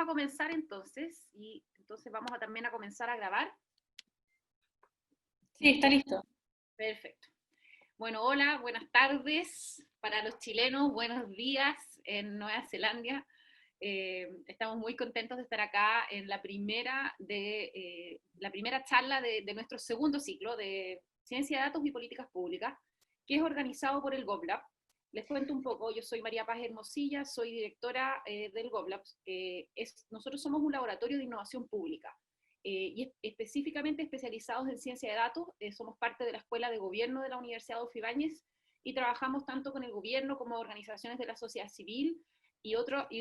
a comenzar entonces, y entonces vamos a también a comenzar a grabar. Sí, está listo. Perfecto. Bueno, hola, buenas tardes para los chilenos, buenos días en Nueva Zelanda. Estamos muy contentos de estar acá en la primera charla de nuestro segundo ciclo de Ciencia de Datos y Políticas Públicas, que es organizado por el GovLab. Les cuento un poco, yo soy María Paz Hermosilla, soy directora del GovLab. Nosotros somos un laboratorio de innovación pública y específicamente especializados en ciencia de datos. Somos parte de la Escuela de Gobierno de la Universidad Adolfo Ibáñez y trabajamos tanto con el gobierno como organizaciones de la sociedad civil y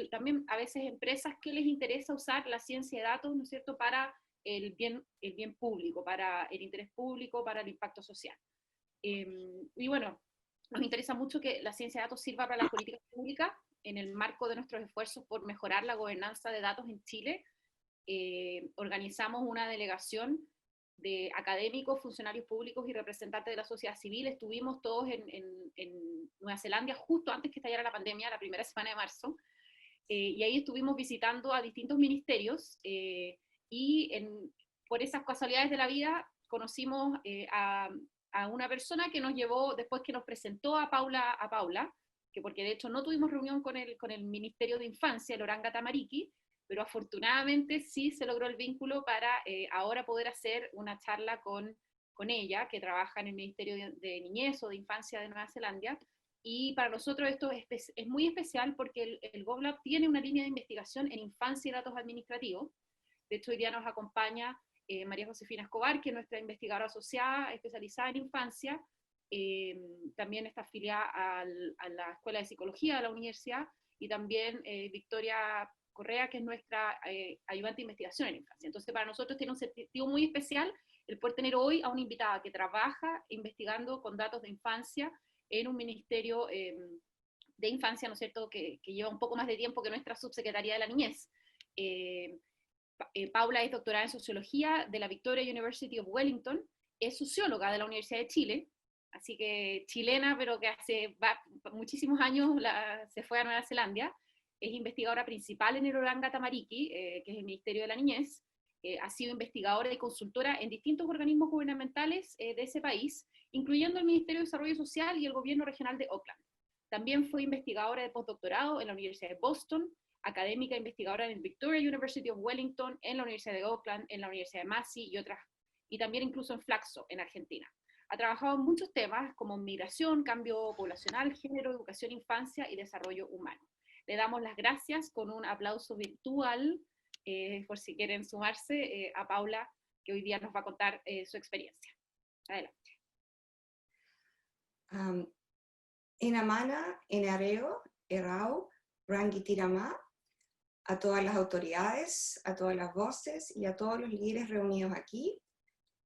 también a veces empresas que les interesa usar la ciencia de datos, ¿no es cierto?, para el bien público, para el interés público, para el impacto social. Y bueno, nos interesa mucho que la ciencia de datos sirva para las políticas públicas en el marco de nuestros esfuerzos por mejorar la gobernanza de datos en Chile. Organizamos una delegación de académicos, funcionarios públicos y representantes de la sociedad civil. Estuvimos todos en Nueva Zelanda justo antes que estallara la pandemia, la primera semana de marzo, y ahí estuvimos visitando a distintos ministerios, por esas casualidades de la vida conocimos a una persona que nos llevó, después que nos presentó a Paula, que porque de hecho no tuvimos reunión con el Ministerio de Infancia, el Oranga Tamariki, pero afortunadamente sí se logró el vínculo para ahora poder hacer una charla con ella, que trabaja en el Ministerio de Niñez o de Infancia de Nueva Zelanda. Y para nosotros esto es muy especial porque el GovLab tiene una línea de investigación en infancia y datos administrativos. De hecho, hoy día nos acompaña María Josefina Escobar, que es nuestra investigadora asociada especializada en infancia. También está afiliada a la Escuela de Psicología de la universidad, y también Victoria Correa, que es nuestra ayudante de investigación en infancia. Entonces, para nosotros tiene un sentido muy especial el poder tener hoy a una invitada que trabaja investigando con datos de infancia en un ministerio de infancia, ¿no es cierto?, que lleva un poco más de tiempo que nuestra subsecretaría de la niñez. Paula es doctorada en sociología de la Victoria University of Wellington, es socióloga de la Universidad de Chile, así que chilena, pero que hace muchísimos años se fue a Nueva Zelanda. Es investigadora principal en el Oranga Tamariki, que es el Ministerio de la Niñez. Ha sido investigadora y consultora en distintos organismos gubernamentales de ese país, incluyendo el Ministerio de Desarrollo Social y el Gobierno Regional de Auckland. También fue investigadora de postdoctorado en la Universidad de Boston, académica e investigadora en el Victoria University of Wellington, en la Universidad de Auckland, en la Universidad de Massey y otras, y también incluso en Flaxo, en Argentina. Ha trabajado en muchos temas como migración, cambio poblacional, género, educación, infancia y desarrollo humano. Le damos las gracias con un aplauso virtual, por si quieren sumarse, a Paula, que hoy día nos va a contar su experiencia. Adelante. Inamana, Inareo, Erau, Rangitirama, a todas las autoridades, a todas las voces y a todos los líderes reunidos aquí.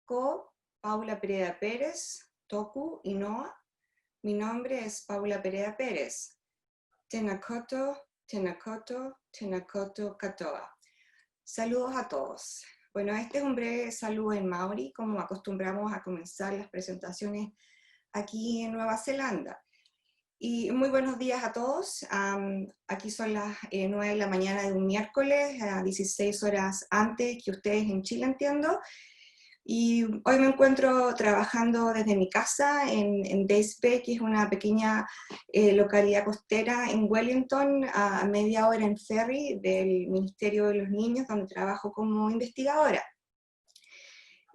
Ko, Paula Pereda Pérez, Toku, Inoa. Mi nombre es Paula Pereda Pérez. Tenakoto, Tenakoto, Tenakoto Katoa. Saludos a todos. Bueno, este es un breve saludo en Maori, como acostumbramos a comenzar las presentaciones aquí en Nueva Zelanda. Y muy buenos días a todos. Aquí son las 9 de la mañana de un miércoles, 16 horas antes que ustedes en Chile, entiendo. Y hoy me encuentro trabajando desde mi casa en Days Bay, que es una pequeña localidad costera en Wellington, a media hora en ferry del Ministerio de los Niños, donde trabajo como investigadora.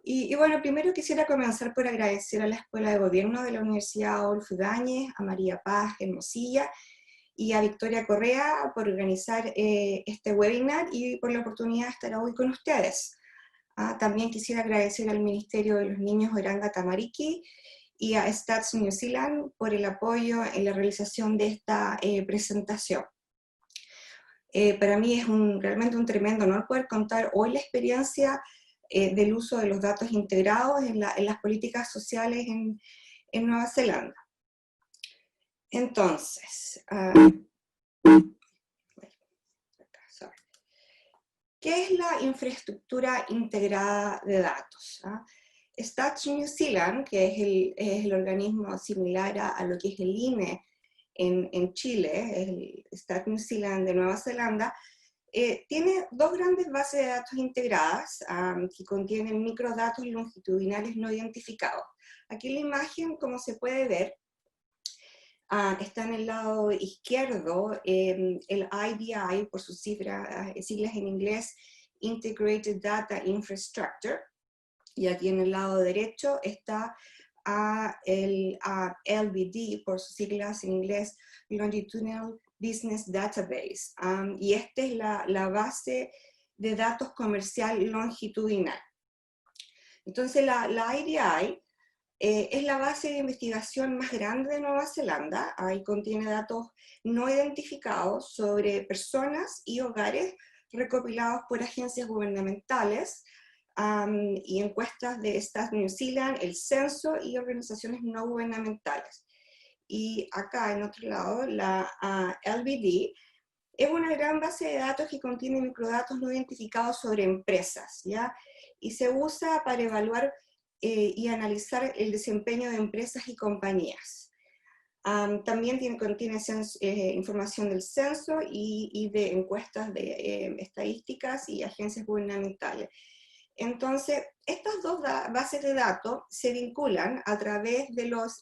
Y bueno, primero quisiera comenzar por agradecer a la Escuela de Gobierno de la Universidad Adolfo Ibáñez, a María Paz Hermosilla y a Victoria Correa por organizar este webinar y por la oportunidad de estar hoy con ustedes. También quisiera agradecer al Ministerio de los Niños Oranga Tamariki y a Stats New Zealand por el apoyo en la realización de esta presentación. Para mí es realmente un tremendo honor poder contar hoy la experiencia del uso de los datos integrados en las políticas sociales en Nueva Zelanda. Entonces, ¿qué es la infraestructura integrada de datos? Stats New Zealand, que es el organismo similar a lo que es el INE en Chile, el Stats New Zealand de Nueva Zelanda, tiene dos grandes bases de datos integradas que contienen microdatos longitudinales no identificados. Aquí en la imagen, como se puede ver, está en el lado izquierdo el IDI, por sus siglas en inglés, Integrated Data Infrastructure, y aquí en el lado derecho está el LBD, por sus siglas en inglés, Longitudinal Business Database, y esta es la base de datos comercial longitudinal. Entonces la IDI es la base de investigación más grande de Nueva Zelanda. Ahí contiene datos no identificados sobre personas y hogares recopilados por agencias gubernamentales y encuestas de Stats New Zealand, el censo y organizaciones no gubernamentales. Y acá en otro lado, la LBD es una gran base de datos que contiene microdatos no identificados sobre empresas, ¿ya? Y se usa para evaluar y analizar el desempeño de empresas y compañías. También contiene información del censo y de encuestas de estadísticas y agencias gubernamentales. Entonces, estas dos bases de datos se vinculan a través de los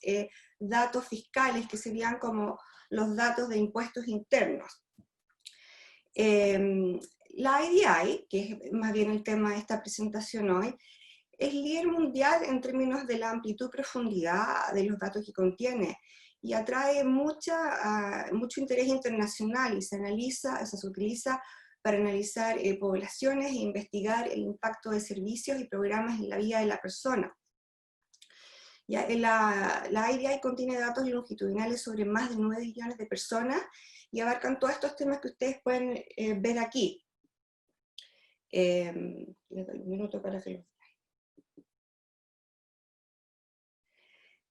datos fiscales, que serían como los datos de impuestos internos. La IDI, que es más bien el tema de esta presentación hoy, es líder mundial en términos de la amplitud y profundidad de los datos que contiene, y atrae mucho interés internacional, y se utiliza para analizar poblaciones e investigar el impacto de servicios y programas en la vida de la persona. Ya, la IDI contiene datos longitudinales sobre más de 9 millones de personas, y abarcan todos estos temas que ustedes pueden ver aquí. Les doy un minuto para que lo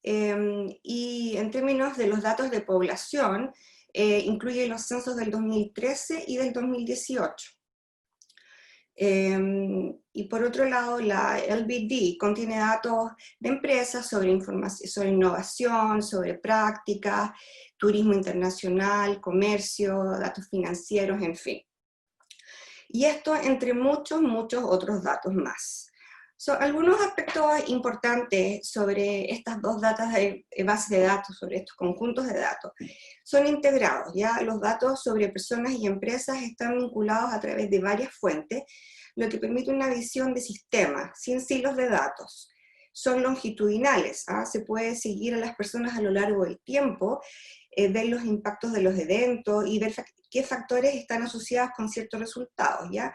y en términos de los datos de población, incluye los censos del 2013 y del 2018. Y por otro lado, la LBD contiene datos de empresas sobre innovación, sobre prácticas, turismo internacional, comercio, datos financieros, en fin. Y esto entre muchos otros datos más. Algunos aspectos importantes sobre estas dos bases de datos, sobre estos conjuntos de datos, son integrados. ¿Ya? Los datos sobre personas y empresas están vinculados a través de varias fuentes, lo que permite una visión de sistema, sin silos de datos. Son longitudinales, se puede seguir a las personas a lo largo del tiempo, ver los impactos de los eventos y ver qué factores están asociados con ciertos resultados, ¿ya?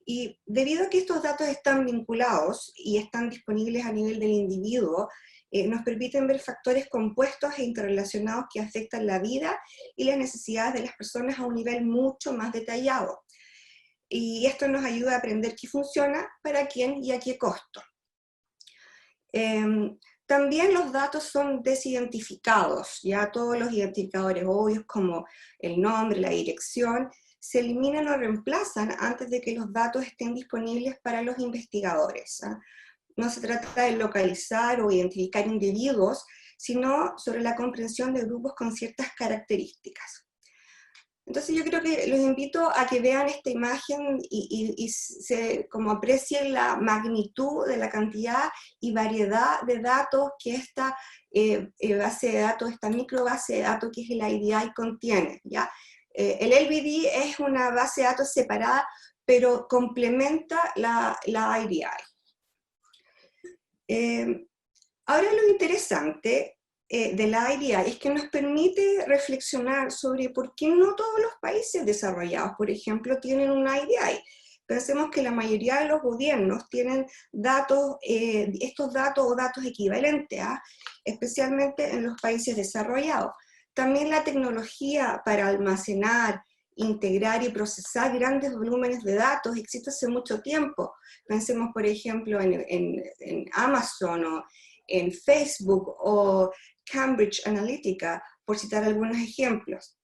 Y debido a que estos datos están vinculados y están disponibles a nivel del individuo, nos permiten ver factores compuestos e interrelacionados que afectan la vida y las necesidades de las personas a un nivel mucho más detallado. Y esto nos ayuda a aprender qué funciona, para quién y a qué costo. También los datos son desidentificados, ya todos los identificadores obvios como el nombre, la dirección, se eliminan o reemplazan antes de que los datos estén disponibles para los investigadores. No se trata de localizar o identificar individuos, sino sobre la comprensión de grupos con ciertas características. Entonces yo creo que los invito a que vean esta imagen y como aprecien la magnitud de la cantidad y variedad de datos que esta base de datos, esta micro base de datos que es el IDI contiene, ¿ya? El LBD es una base de datos separada, pero complementa la IDI. Ahora lo interesante de la IDI es que nos permite reflexionar sobre por qué no todos los países desarrollados, por ejemplo, tienen una IDI. Pensemos que la mayoría de los gobiernos tienen datos, estos datos o datos equivalentes, especialmente en los países desarrollados. También la tecnología para almacenar, integrar y procesar grandes volúmenes de datos existe hace mucho tiempo. Pensemos, por ejemplo, en Amazon o en Facebook o Cambridge Analytica, por citar algunos ejemplos.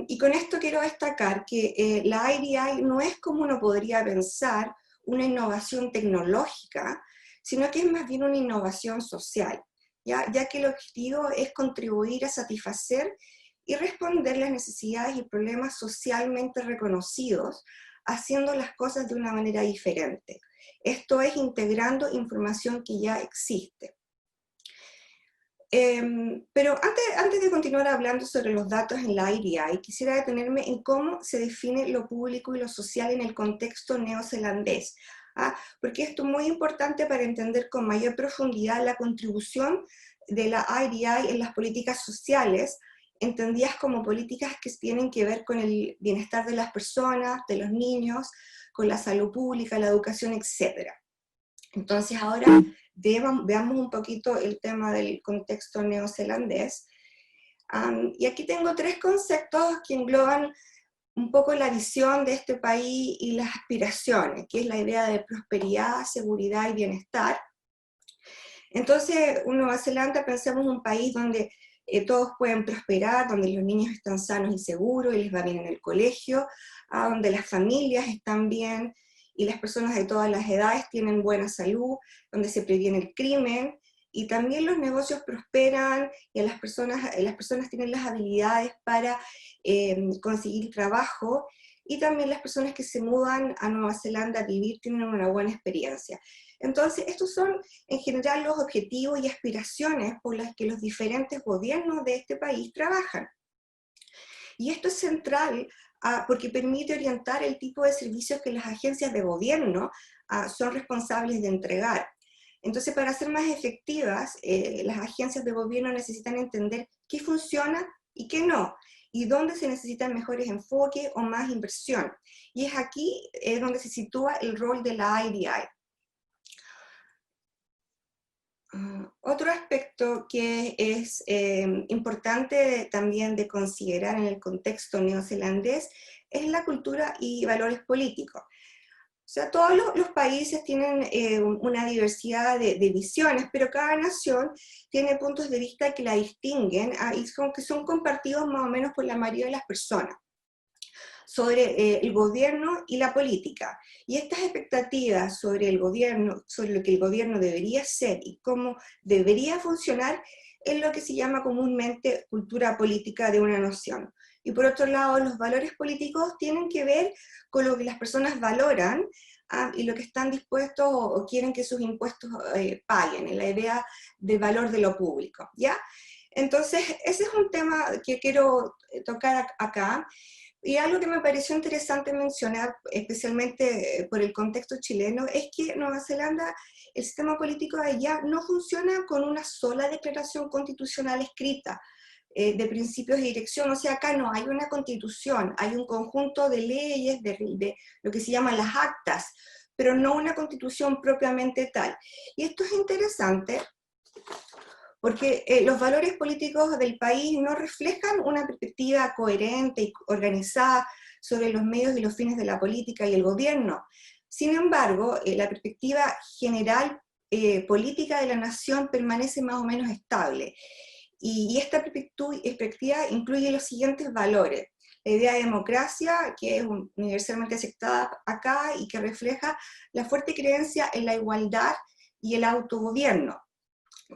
Y con esto quiero destacar que la IDI no es como uno podría pensar una innovación tecnológica, sino que es más bien una innovación social, ya que el objetivo es contribuir a satisfacer y responder las necesidades y problemas socialmente reconocidos, haciendo las cosas de una manera diferente. Esto es integrando información que ya existe. Pero antes de continuar hablando sobre los datos en la IDI, quisiera detenerme en cómo se define lo público y lo social en el contexto neozelandés, porque esto es muy importante para entender con mayor profundidad la contribución de la IDI en las políticas sociales, entendidas como políticas que tienen que ver con el bienestar de las personas, de los niños, con la salud pública, la educación, etc. Entonces ahora veamos un poquito el tema del contexto neozelandés. Y aquí tengo 3 conceptos que engloban un poco la visión de este país y las aspiraciones, que es la idea de prosperidad, seguridad y bienestar. Entonces, Nueva Zelanda, pensemos un país donde todos pueden prosperar, donde los niños están sanos y seguros y les va bien en el colegio, donde las familias están bien y las personas de todas las edades tienen buena salud, donde se previene el crimen, y también los negocios prosperan y las personas tienen las habilidades para conseguir trabajo, y también las personas que se mudan a Nueva Zelanda a vivir tienen una buena experiencia. Entonces, estos son en general los objetivos y aspiraciones por las que los diferentes gobiernos de este país trabajan. Y esto es central porque permite orientar el tipo de servicios que las agencias de gobierno son responsables de entregar. Entonces, para ser más efectivas, las agencias de gobierno necesitan entender qué funciona y qué no, y dónde se necesitan mejores enfoques o más inversión. Y es aquí donde se sitúa el rol de la IDI. Otro aspecto que es importante también de considerar en el contexto neozelandés es la cultura y valores políticos. O sea, todos los países tienen una diversidad de visiones, pero cada nación tiene puntos de vista que la distinguen y que son compartidos más o menos por la mayoría de las personas sobre el gobierno y la política. Y estas expectativas sobre el gobierno, sobre lo que el gobierno debería ser y cómo debería funcionar, es lo que se llama comúnmente cultura política de una nación. Y por otro lado, los valores políticos tienen que ver con lo que las personas valoran y lo que están dispuestos o quieren que sus impuestos paguen, en la idea de valor de lo público, ¿ya? Entonces, ese es un tema que quiero tocar acá. Y algo que me pareció interesante mencionar, especialmente por el contexto chileno, es que en Nueva Zelanda el sistema político de allá no funciona con una sola declaración constitucional escrita de principios y dirección. O sea, acá no hay una constitución, hay un conjunto de leyes, de lo que se llaman las actas, pero no una constitución propiamente tal. Y esto es interesante porque los valores políticos del país no reflejan una perspectiva coherente y organizada sobre los medios y los fines de la política y el gobierno. Sin embargo, la perspectiva general política de la nación permanece más o menos estable. Y esta perspectiva incluye los siguientes valores. La idea de democracia, que es universalmente aceptada acá y que refleja la fuerte creencia en la igualdad y el autogobierno.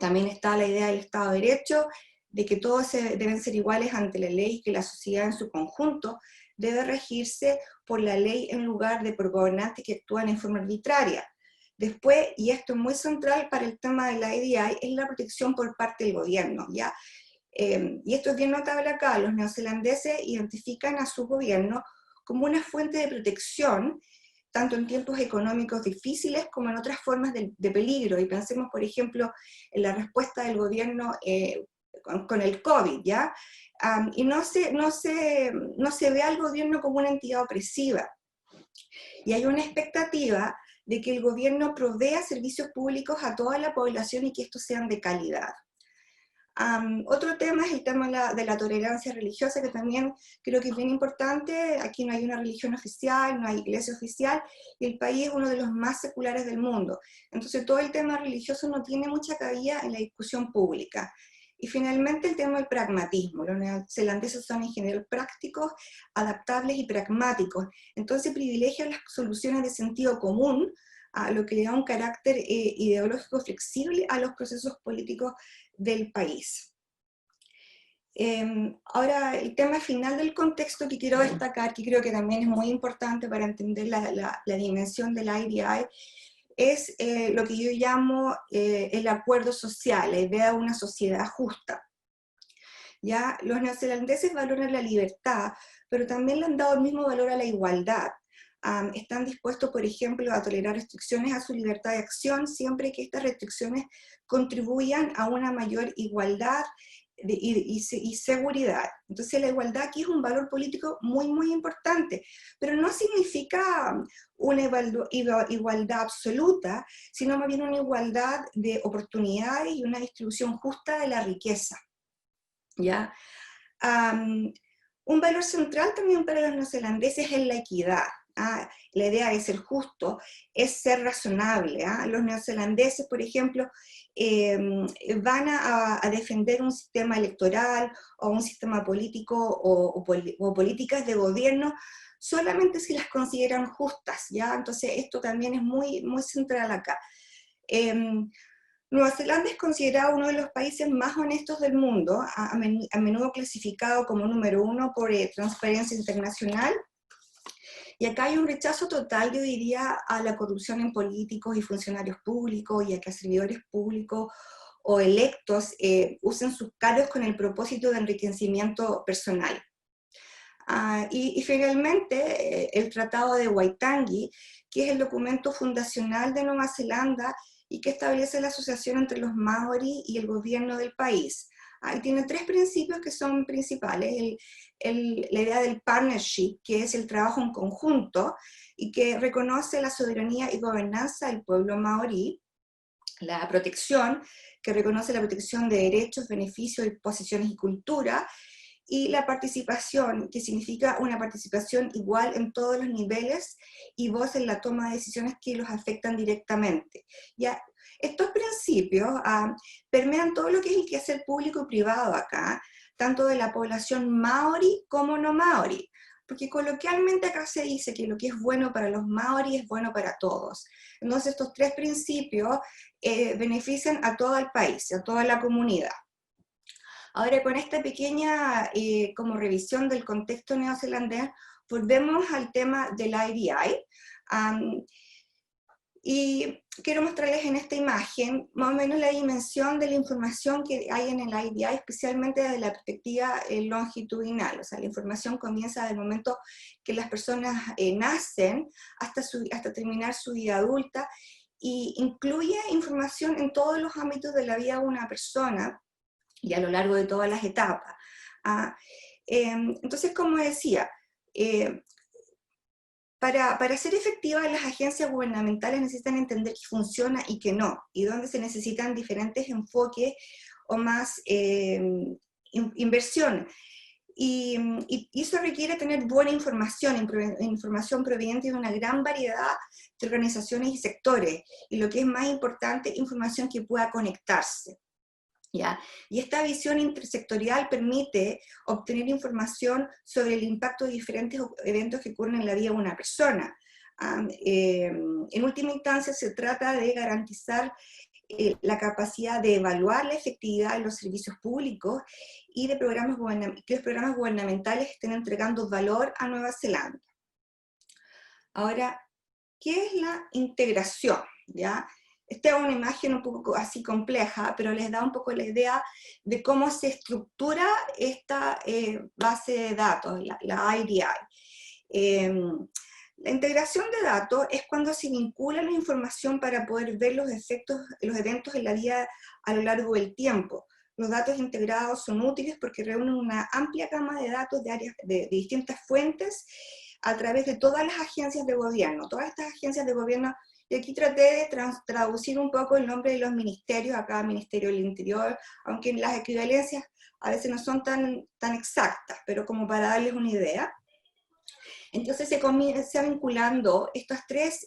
También está la idea del Estado de Derecho, de que todos deben ser iguales ante la ley y que la sociedad en su conjunto debe regirse por la ley en lugar de por gobernantes que actúan en forma arbitraria. Después, y esto es muy central para el tema de la IDI, es la protección por parte del gobierno, ¿ya? Y esto es bien notable acá, los neozelandeses identifican a su gobierno como una fuente de protección, tanto en tiempos económicos difíciles como en otras formas de peligro. Y pensemos, por ejemplo, en la respuesta del gobierno con el COVID, ¿ya? Y no se ve al gobierno como una entidad opresiva. Y hay una expectativa de que el gobierno provea servicios públicos a toda la población y que estos sean de calidad. Otro tema es el tema de la tolerancia religiosa, que también creo que es bien importante. Aquí no hay una religión oficial, no hay iglesia oficial, y el país es uno de los más seculares del mundo. Entonces todo el tema religioso no tiene mucha cabida en la discusión pública. Y finalmente el tema del pragmatismo. Los neozelandeses son en general prácticos, adaptables y pragmáticos. Entonces privilegian las soluciones de sentido común, a lo que le da un carácter ideológico flexible a los procesos políticos del país. Ahora, el tema final del contexto que quiero destacar, que creo que también es muy importante para entender la dimensión del IDI, es lo que yo llamo el acuerdo social, la idea de una sociedad justa. ¿Ya? Los neozelandeses valoran la libertad, pero también le han dado el mismo valor a la igualdad. Están dispuestos, por ejemplo, a tolerar restricciones a su libertad de acción siempre que estas restricciones contribuyan a una mayor igualdad y seguridad. Entonces la igualdad aquí es un valor político muy, muy importante, pero no significa una igualdad absoluta, sino más bien una igualdad de oportunidades y una distribución justa de la riqueza. ¿Ya? Un valor central también para los neozelandeses es la equidad. La idea de ser justo es ser razonable. Los neozelandeses, por ejemplo, van a defender un sistema electoral o un sistema político o políticas de gobierno solamente si las consideran justas, ¿ya? Entonces esto también es muy, muy central acá. Nueva Zelanda es considerado uno de los países más honestos del mundo, a menudo clasificado como número 1 por Transparencia Internacional. Y acá hay un rechazo total, yo diría, a la corrupción en políticos y funcionarios públicos y a que servidores públicos o electos usen sus cargos con el propósito de enriquecimiento personal. Y finalmente, el Tratado de Waitangi, que es el documento fundacional de Nueva Zelanda y que establece la asociación entre los maorí y el gobierno del país. Y tiene 3 principios que son principales. La idea del partnership, que es el trabajo en conjunto, y que reconoce la soberanía y gobernanza del pueblo maorí. La protección, que reconoce la protección de derechos, beneficios, posiciones y cultura. Y la participación, que significa una participación igual en todos los niveles y voz en la toma de decisiones que los afectan directamente. ¿Ya? Estos principios permean todo lo que es el quehacer público y privado acá, tanto de la población maorí como no maorí, porque coloquialmente acá se dice que lo que es bueno para los maorí es bueno para todos. Entonces estos 3 principios benefician a todo el país, a toda la comunidad. Ahora, con esta pequeña como revisión del contexto neozelandés, volvemos al tema del IDI. Y quiero mostrarles en esta imagen más o menos la dimensión de la información que hay en el IDI, especialmente desde la perspectiva longitudinal. O sea, la información comienza desde el momento que las personas nacen hasta terminar su vida adulta, y incluye información en todos los ámbitos de la vida de una persona, y a lo largo de todas las etapas. Entonces, como decía, para ser efectivas las agencias gubernamentales necesitan entender qué funciona y qué no, y dónde se necesitan diferentes enfoques o más inversión. Y eso requiere tener buena información proveniente de una gran variedad de organizaciones y sectores, y lo que es más importante, información que pueda conectarse. ¿Ya? Y esta visión intersectorial permite obtener información sobre el impacto de diferentes eventos que ocurren en la vida de una persona. En última instancia se trata de garantizar la capacidad de evaluar la efectividad de los servicios públicos y de que los programas gubernamentales estén entregando valor a Nueva Zelanda. Ahora, ¿qué es la integración? ¿Ya? Esta es una imagen un poco así compleja, pero les da un poco la idea de cómo se estructura esta base de datos, la IDI. La integración de datos es cuando se vincula la información para poder ver los eventos en la vida a lo largo del tiempo. Los datos integrados son útiles porque reúnen una amplia gama de datos de distintas fuentes a través de todas las agencias de gobierno. Todas estas agencias de gobierno, y aquí traté de traducir un poco el nombre de los ministerios, acá Ministerio del Interior, aunque las equivalencias a veces no son tan exactas, pero como para darles una idea. Entonces se comienza vinculando estos 3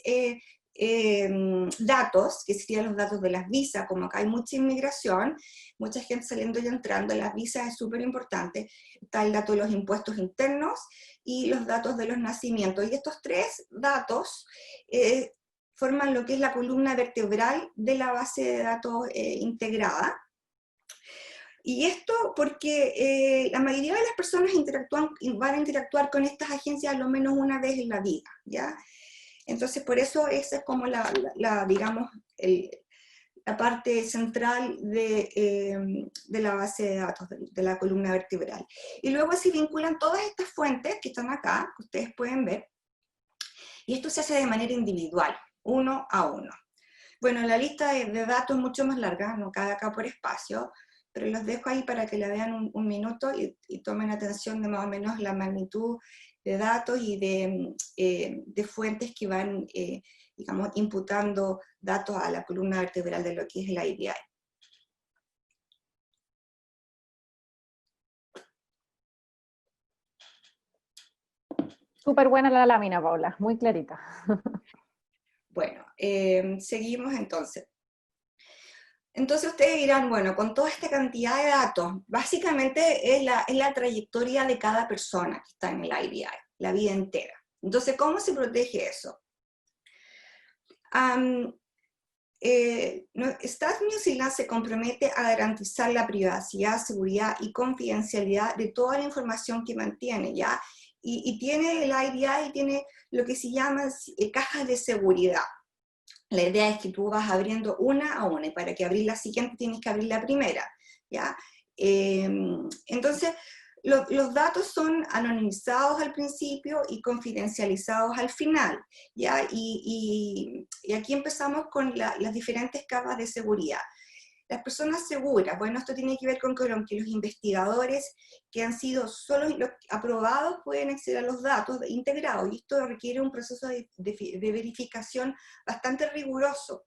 datos, que serían los datos de las visas. Como acá hay mucha inmigración, mucha gente saliendo y entrando, las visas es súper importante. Está el dato de los impuestos internos y los datos de los nacimientos. Y estos 3 datos forman lo que es la columna vertebral de la base de datos integrada. Y esto porque la mayoría de las personas van a interactuar con estas agencias al menos una vez en la vida, ¿ya? Entonces, por eso esa es como digamos, la parte central de la base de datos, de la columna vertebral. Y luego se vinculan todas estas fuentes que están acá, que ustedes pueden ver, y esto se hace de manera individual, uno a uno. Bueno, la lista de datos es mucho más larga, no cabe acá por espacio, pero los dejo ahí para que la vean un minuto y tomen atención de más o menos la magnitud de datos y de fuentes que van, digamos, imputando datos a la columna vertebral de lo que es el IDI. Súper buena la lámina, Paula, muy clarita. Bueno, seguimos entonces. Entonces ustedes dirán, bueno, con toda esta cantidad de datos, básicamente es la trayectoria de cada persona que está en el IDI, la vida entera. Entonces, ¿cómo se protege eso? Stats New Zealand se compromete a garantizar la privacidad, seguridad y confidencialidad de toda la información que mantiene, ¿ya? Y tiene el IDI, tiene lo que se llama cajas de seguridad. La idea es que tú vas abriendo una a una, y para que abrir la siguiente tienes que abrir la primera, ¿ya? Entonces, los datos son anonimizados al principio y confidencializados al final, ¿ya? Y aquí empezamos con las diferentes capas de seguridad. Las personas seguras, bueno, esto tiene que ver con que los investigadores que han sido solo los aprobados pueden acceder a los datos integrados, y esto requiere un proceso de verificación bastante riguroso.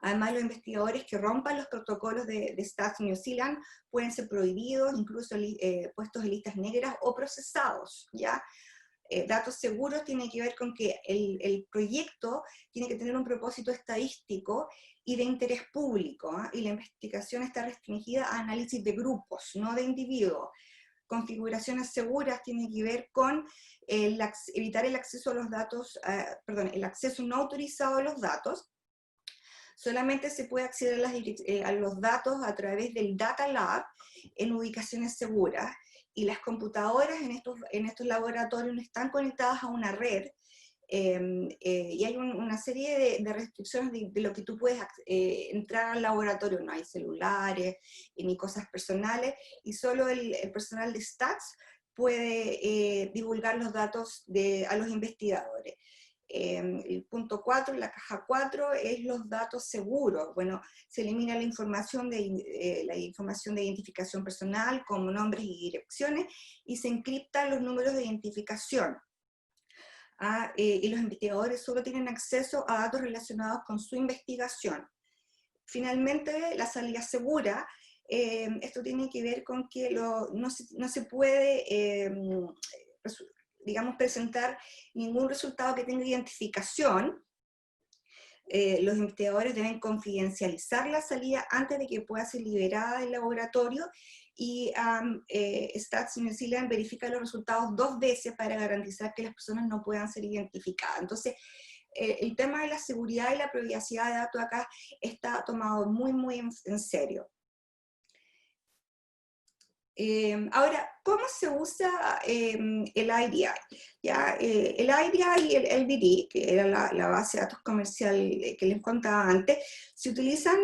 Además, los investigadores que rompan los protocolos de Stats New Zealand pueden ser prohibidos, incluso puestos en listas negras o procesados, ¿ya? Datos seguros tiene que ver con que el proyecto tiene que tener un propósito estadístico y de interés público, ¿eh? Y la investigación está restringida a análisis de grupos, no de individuos. Configuraciones seguras tienen que ver con evitar el acceso a los datos, el acceso no autorizado a los datos. Solamente se puede acceder a los datos a través del Data Lab en ubicaciones seguras, y las computadoras en estos laboratorios no están conectadas a una red, y hay una serie de restricciones de lo que tú puedes entrar al laboratorio. No hay celulares ni cosas personales, y solo el personal de Stats puede divulgar los datos a los investigadores. El punto 4, la caja 4, es los datos seguros. Bueno, se elimina la información de identificación personal, como nombres y direcciones, y se encriptan los números de identificación. Y los investigadores solo tienen acceso a datos relacionados con su investigación. Finalmente, la salida segura, esto tiene que ver con que no se puede digamos, presentar ningún resultado que tenga identificación. Los investigadores deben confidencializar la salida antes de que pueda ser liberada del laboratorio, y Stats New Zealand verifica los resultados 2 veces para garantizar que las personas no puedan ser identificadas. Entonces, el tema de la seguridad y la privacidad de datos acá está tomado muy, muy en serio. Ahora, ¿cómo se usa el IDI? ¿Ya? El IDI y el LDD, que era la base de datos comercial que les contaba antes, se utilizan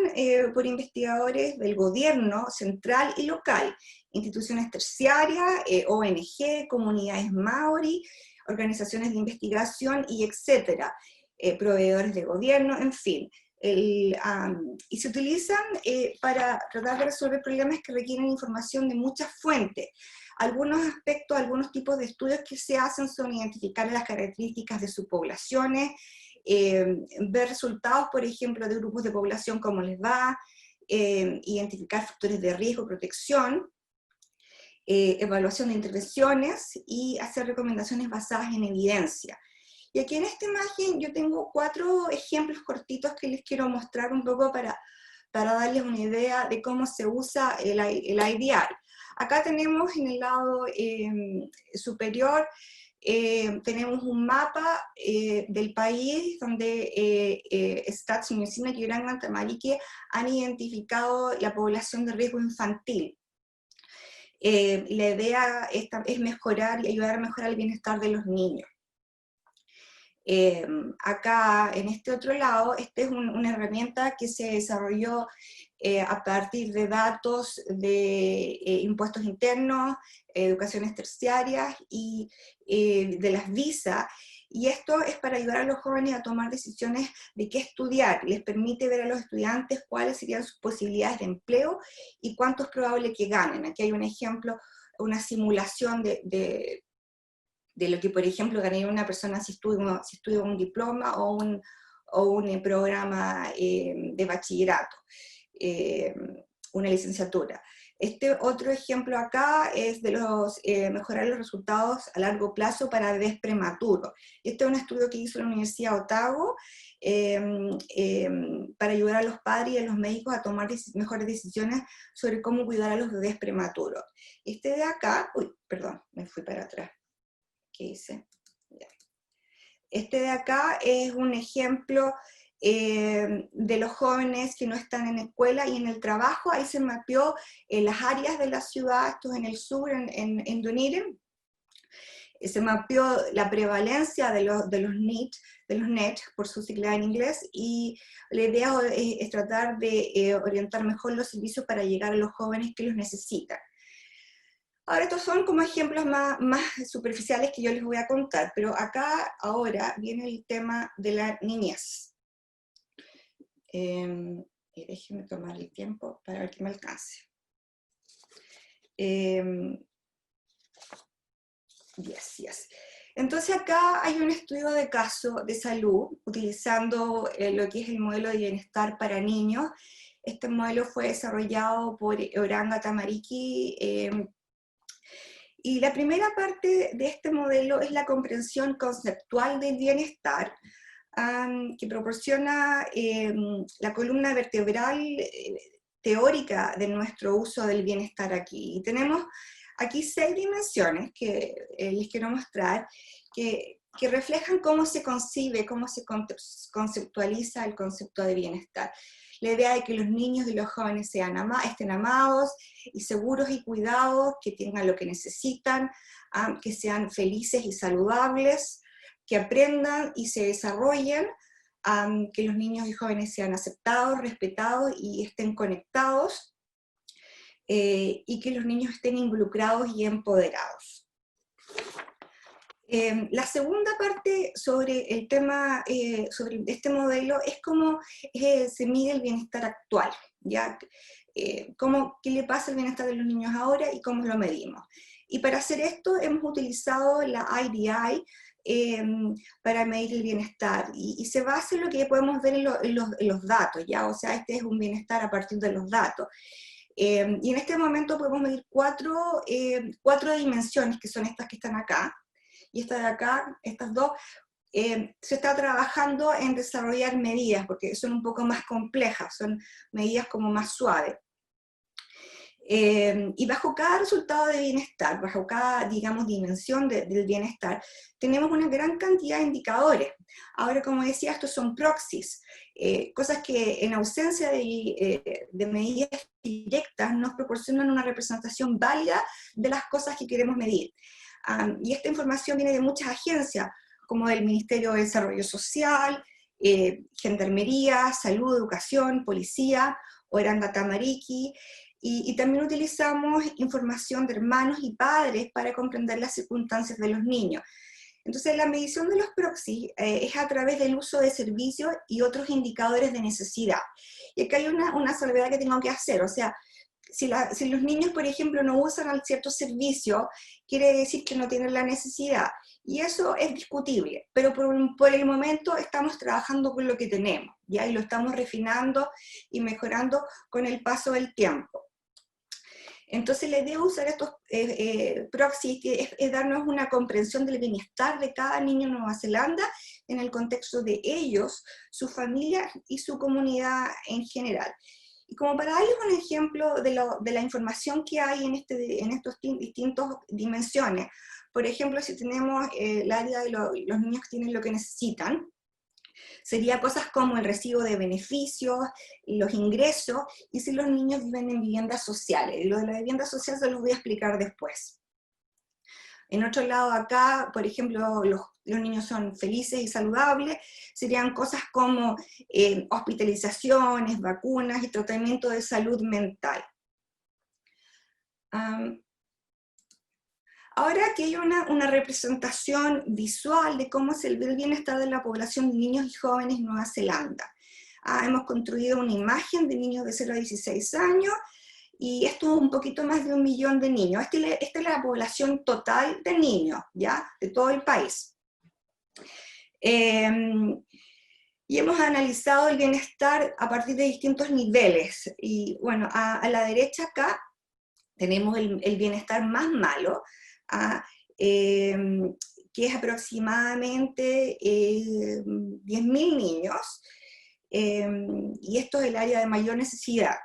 por investigadores del gobierno central y local, instituciones terciarias, ONG, comunidades maori, organizaciones de investigación y etcétera, proveedores de gobierno, en fin. Y se utilizan para tratar de resolver problemas que requieren información de muchas fuentes. Algunos aspectos, algunos tipos de estudios que se hacen son identificar las características de sus poblaciones, ver resultados, por ejemplo, de grupos de población, cómo les va, identificar factores de riesgo, protección, evaluación de intervenciones y hacer recomendaciones basadas en evidencia. Y aquí en esta imagen yo tengo 4 ejemplos cortitos que les quiero mostrar un poco para darles una idea de cómo se usa el IDI. Acá tenemos en el lado superior tenemos un mapa del país donde Stats Municina y Oranga Tamariki han identificado la población de riesgo infantil. La idea es mejorar y ayudar a mejorar el bienestar de los niños. Acá, en este otro lado, esta es una herramienta que se desarrolló a partir de datos de impuestos internos, educaciones terciarias y de las visas, y esto es para ayudar a los jóvenes a tomar decisiones de qué estudiar. Les permite ver a los estudiantes cuáles serían sus posibilidades de empleo y cuánto es probable que ganen. Aquí hay un ejemplo, una simulación de lo que, por ejemplo, ganaría una persona si estudia un diploma o un programa de bachillerato, una licenciatura. Este otro ejemplo acá es de mejorar los resultados a largo plazo para bebés prematuros. Este es un estudio que hizo la Universidad de Otago para ayudar a los padres y a los médicos a tomar mejores decisiones sobre cómo cuidar a los bebés prematuros. Este de acá, perdón, me fui para atrás. ¿Qué hice? Ya. Este de acá es un ejemplo de los jóvenes que no están en escuela y en el trabajo. Ahí se mapeó las áreas de la ciudad, esto es en el sur, en Dunedin. Se mapeó la prevalencia de los NEET, por su sigla en inglés, y la idea es tratar de orientar mejor los servicios para llegar a los jóvenes que los necesitan. Ahora, estos son como ejemplos más superficiales que yo les voy a contar, pero acá ahora viene el tema de la niñez. Y déjenme tomar el tiempo para ver que me alcance. Yes. Entonces acá hay un estudio de caso de salud, utilizando lo que es el modelo de bienestar para niños. Este modelo fue desarrollado por Oranga Tamariki, y la primera parte de este modelo es la comprensión conceptual del bienestar, que proporciona la columna vertebral teórica de nuestro uso del bienestar aquí. Y tenemos aquí 6 dimensiones que les quiero mostrar, que reflejan cómo se concibe, cómo se conceptualiza el concepto de bienestar. La idea de que los niños y los jóvenes estén amados y seguros y cuidados, que tengan lo que necesitan, que sean felices y saludables, que aprendan y se desarrollen, que los niños y jóvenes sean aceptados, respetados y estén conectados, y que los niños estén involucrados y empoderados. La segunda parte sobre el tema, sobre este modelo, es cómo se mide el bienestar actual, ¿ya? ¿Qué le pasa al bienestar de los niños ahora y cómo lo medimos? Y para hacer esto hemos utilizado la IDI para medir el bienestar, y se basa en lo que podemos ver en los datos, ¿ya? O sea, este es un bienestar a partir de los datos. Y en este momento podemos medir cuatro dimensiones, que son estas que están acá, y esta de acá, estas dos. Se está trabajando en desarrollar medidas, porque son un poco más complejas, son medidas como más suaves. Y bajo cada resultado de bienestar, bajo cada, digamos, dimensión del bienestar, tenemos una gran cantidad de indicadores. Ahora, como decía, estos son proxies, cosas que en ausencia de medidas directas nos proporcionan una representación válida de las cosas que queremos medir. Y esta información viene de muchas agencias, como del Ministerio de Desarrollo Social, Gendarmería, Salud, Educación, Policía, Oranga Tamariki, y también utilizamos información de hermanos y padres para comprender las circunstancias de los niños. Entonces, la medición de los proxies es a través del uso de servicios y otros indicadores de necesidad. Y acá hay una salvedad que tengo que hacer, o sea, si los niños, por ejemplo, no usan cierto servicio, quiere decir que no tienen la necesidad, y eso es discutible, pero por el momento estamos trabajando con lo que tenemos, ¿ya? Y lo estamos refinando y mejorando con el paso del tiempo. Entonces la idea de usar estos proxies es darnos una comprensión del bienestar de cada niño en Nueva Zelanda en el contexto de ellos, su familia y su comunidad en general. Y como para darles un ejemplo de la información que hay en estos distintas dimensiones, por ejemplo, si tenemos el área de los niños que tienen lo que necesitan, sería cosas como el recibo de beneficios, los ingresos, y si los niños viven en viviendas sociales. Y lo de la vivienda social se los voy a explicar después. En otro lado acá, por ejemplo, los niños son felices y saludables, serían cosas como hospitalizaciones, vacunas y tratamiento de salud mental. Ahora aquí hay una representación visual de cómo es el bienestar de la población de niños y jóvenes en Nueva Zelanda. Hemos construido una imagen de niños de 0 a 16 años, y esto es un poquito más de 1 millón de niños. Esta es la población total de niños, ¿ya? De todo el país. Y hemos analizado el bienestar a partir de distintos niveles. Y bueno, a la derecha acá tenemos el bienestar más malo, que es aproximadamente 10.000 niños, y esto es el área de mayor necesidad.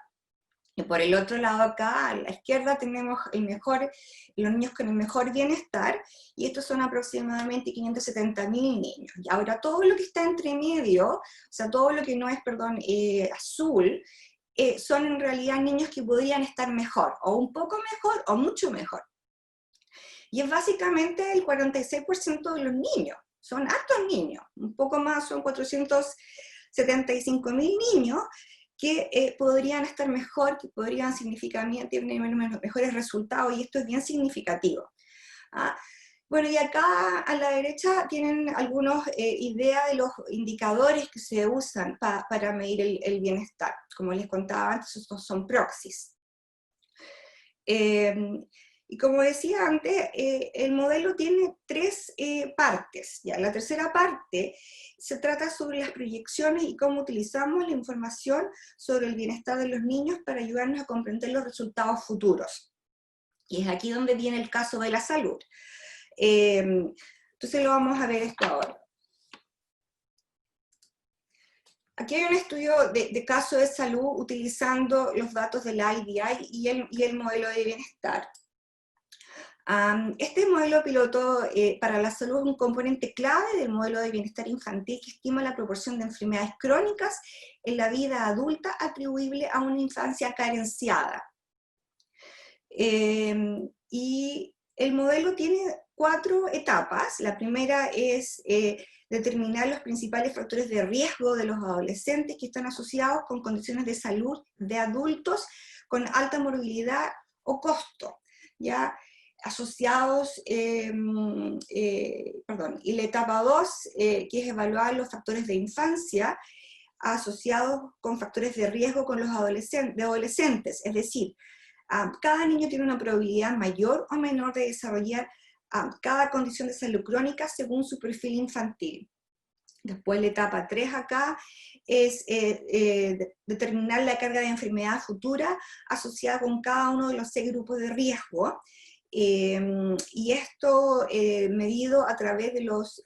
Y por el otro lado acá, a la izquierda, tenemos los niños con el mejor bienestar, y estos son aproximadamente 570.000 niños. Y ahora todo lo que está entre medio, o sea, todo lo que no es, perdón, azul, son en realidad niños que podrían estar mejor, o un poco mejor, o mucho mejor. Y es básicamente el 46% de los niños, son hartos niños, un poco más, son 475.000 niños, que podrían estar mejor, que podrían significativamente tener mejores resultados, y esto es bien significativo. Bueno, y acá a la derecha tienen algunas ideas de los indicadores que se usan para medir el bienestar. Como les contaba antes, estos son proxies. Y como decía antes, el modelo tiene 3 partes. ¿Ya? La tercera parte se trata sobre las proyecciones y cómo utilizamos la información sobre el bienestar de los niños para ayudarnos a comprender los resultados futuros. Y es aquí donde viene el caso de la salud. Entonces lo vamos a ver esto ahora. Aquí hay un estudio de caso de salud utilizando los datos del IDI y el modelo de bienestar. Este modelo piloto para la salud es un componente clave del modelo de bienestar infantil que estima la proporción de enfermedades crónicas en la vida adulta atribuible a una infancia carenciada. Y el modelo tiene 4 etapas. La primera es determinar los principales factores de riesgo de los adolescentes que están asociados con condiciones de salud de adultos con alta morbilidad o costo, ¿ya? Asociados, y la etapa 2, que es evaluar los factores de infancia asociados con factores de riesgo con los adolescentes, es decir, cada niño tiene una probabilidad mayor o menor de desarrollar cada condición de salud crónica según su perfil infantil. Después la etapa 3 acá es determinar la carga de enfermedad futura asociada con cada uno de los 6 grupos de riesgo, y esto medido a través de los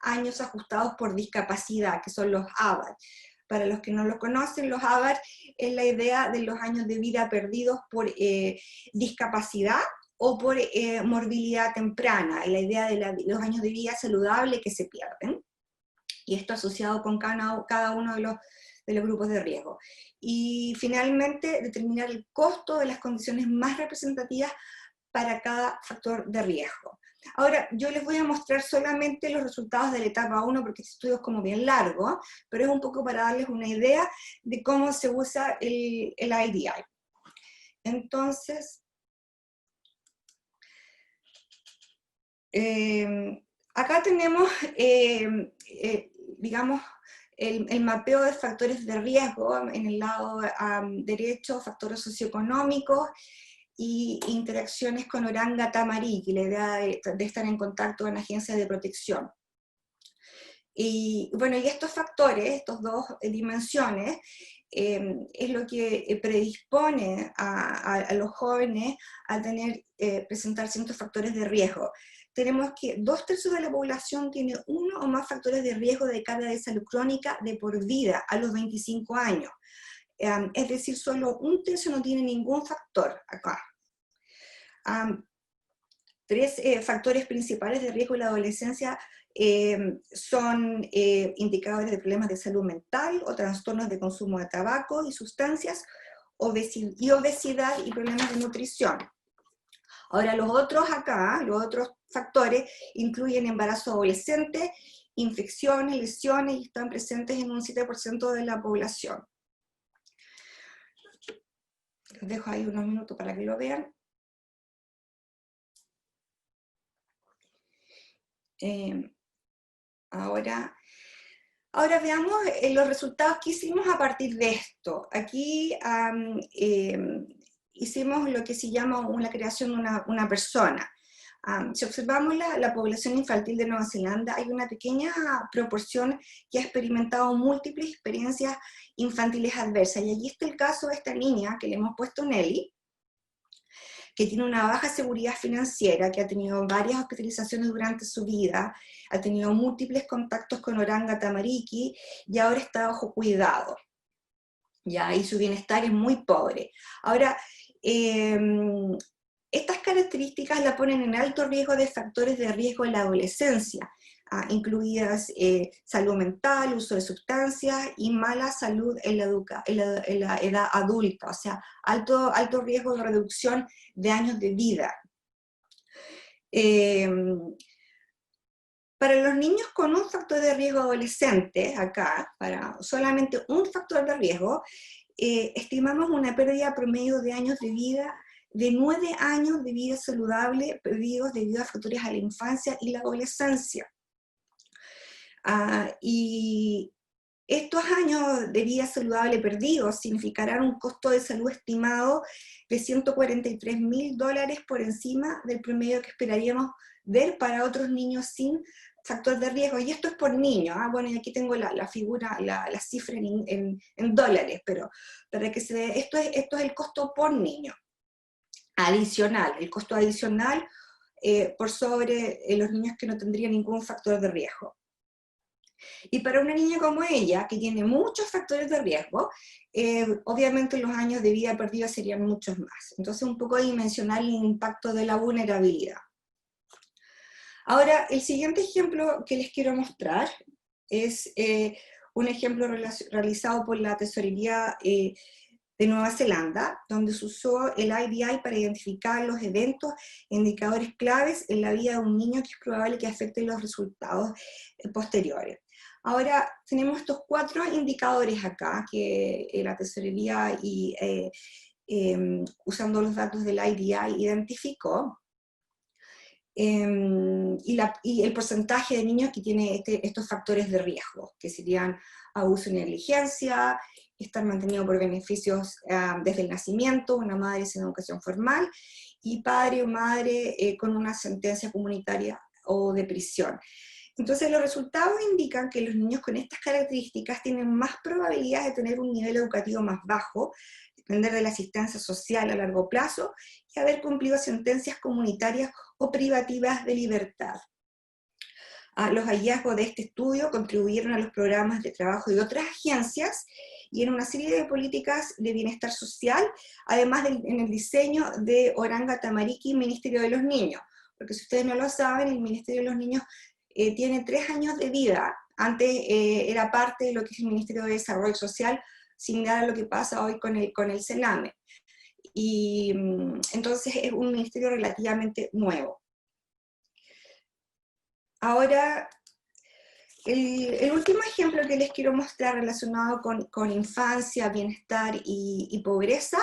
años ajustados por discapacidad, que son los ABAR. Para los que no lo conocen, los ABAR es la idea de los años de vida perdidos por discapacidad o por morbilidad temprana, la idea de los años de vida saludable que se pierden, y esto asociado con cada uno de los grupos de riesgo. Y finalmente, determinar el costo de las condiciones más representativas para cada factor de riesgo. Ahora, yo les voy a mostrar solamente los resultados de la etapa 1, porque este estudio es como bien largo, pero es un poco para darles una idea de cómo se usa el IDI. Entonces, acá tenemos, digamos, el mapeo de factores de riesgo en el lado derecho, factores socioeconómicos, y interacciones con Oranga Tamaric, y la idea de estar en contacto con agencias de protección. Y bueno, y estos factores, estas 2 dimensiones, es lo que predispone a los jóvenes a presentar ciertos factores de riesgo. Tenemos que 2/3 de la población tiene 1 o más factores de riesgo de carga de salud crónica de por vida a los 25 años. es decir, solo 1/3 no tiene ningún factor acá. 3 factores principales de riesgo en la adolescencia son indicadores de problemas de salud mental o trastornos de consumo de tabaco y sustancias, obesidad y problemas de nutrición. Ahora, los otros factores incluyen embarazo adolescente, infecciones, lesiones, y están presentes en un 7% de la población. Les dejo ahí unos minutos para que lo vean. Ahora veamos los resultados que hicimos a partir de esto. Aquí hicimos lo que se llama la creación de una persona. Si observamos la población infantil de Nueva Zelanda, hay una pequeña proporción que ha experimentado múltiples experiencias infantiles adversas, y allí está el caso de esta niña que le hemos puesto Nelly, que tiene una baja seguridad financiera, que ha tenido varias hospitalizaciones durante su vida, ha tenido múltiples contactos con Oranga Tamariki, y ahora está bajo cuidado, ¿ya? Y su bienestar es muy pobre. Ahora, estas características la ponen en alto riesgo de factores de riesgo en la adolescencia, incluidas salud mental, uso de sustancias y mala salud en la edad adulta, o sea, alto riesgo de reducción de años de vida. Para los niños con un factor de riesgo adolescente, acá, para solamente un factor de riesgo, estimamos una pérdida promedio de años de vida de 9 años de vida saludable perdidos debido a factores a la infancia y la adolescencia. Y estos años de vida saludable perdidos significarán un costo de salud estimado de $143.000 por encima del promedio que esperaríamos ver para otros niños sin factor de riesgo, y esto es por niño. Bueno, y aquí tengo la figura, la cifra en dólares, pero para que se vea, esto es el costo por niño, adicional, el costo adicional por sobre los niños que no tendrían ningún factor de riesgo. Y para una niña como ella, que tiene muchos factores de riesgo, obviamente los años de vida perdidos serían muchos más. Entonces, un poco dimensionar el impacto de la vulnerabilidad. Ahora, el siguiente ejemplo que les quiero mostrar es un ejemplo realizado por la Tesorería de Nueva Zelanda, donde se usó el IDI para identificar los eventos e indicadores claves en la vida de un niño que es probable que afecten los resultados posteriores. Ahora, tenemos estos 4 indicadores acá, que la Tesorería, usando los datos del IDI, identificó, y el porcentaje de niños que tiene estos factores de riesgo, que serían abuso y negligencia, estar mantenido por beneficios desde el nacimiento, una madre sin educación formal, y padre o madre con una sentencia comunitaria o de prisión. Entonces los resultados indican que los niños con estas características tienen más probabilidades de tener un nivel educativo más bajo, depender de la asistencia social a largo plazo, y haber cumplido sentencias comunitarias o privativas de libertad. Los hallazgos de este estudio contribuyeron a los programas de trabajo de otras agencias y en una serie de políticas de bienestar social, además en el diseño de Oranga Tamariki, Ministerio de los Niños. Porque si ustedes no lo saben, el Ministerio de los Niños tiene 3 años de vida. Antes era parte de lo que es el Ministerio de Desarrollo Social, similar a lo que pasa hoy con el CENAME. Y entonces es un ministerio relativamente nuevo. Ahora, el último ejemplo que les quiero mostrar relacionado con infancia, bienestar y pobreza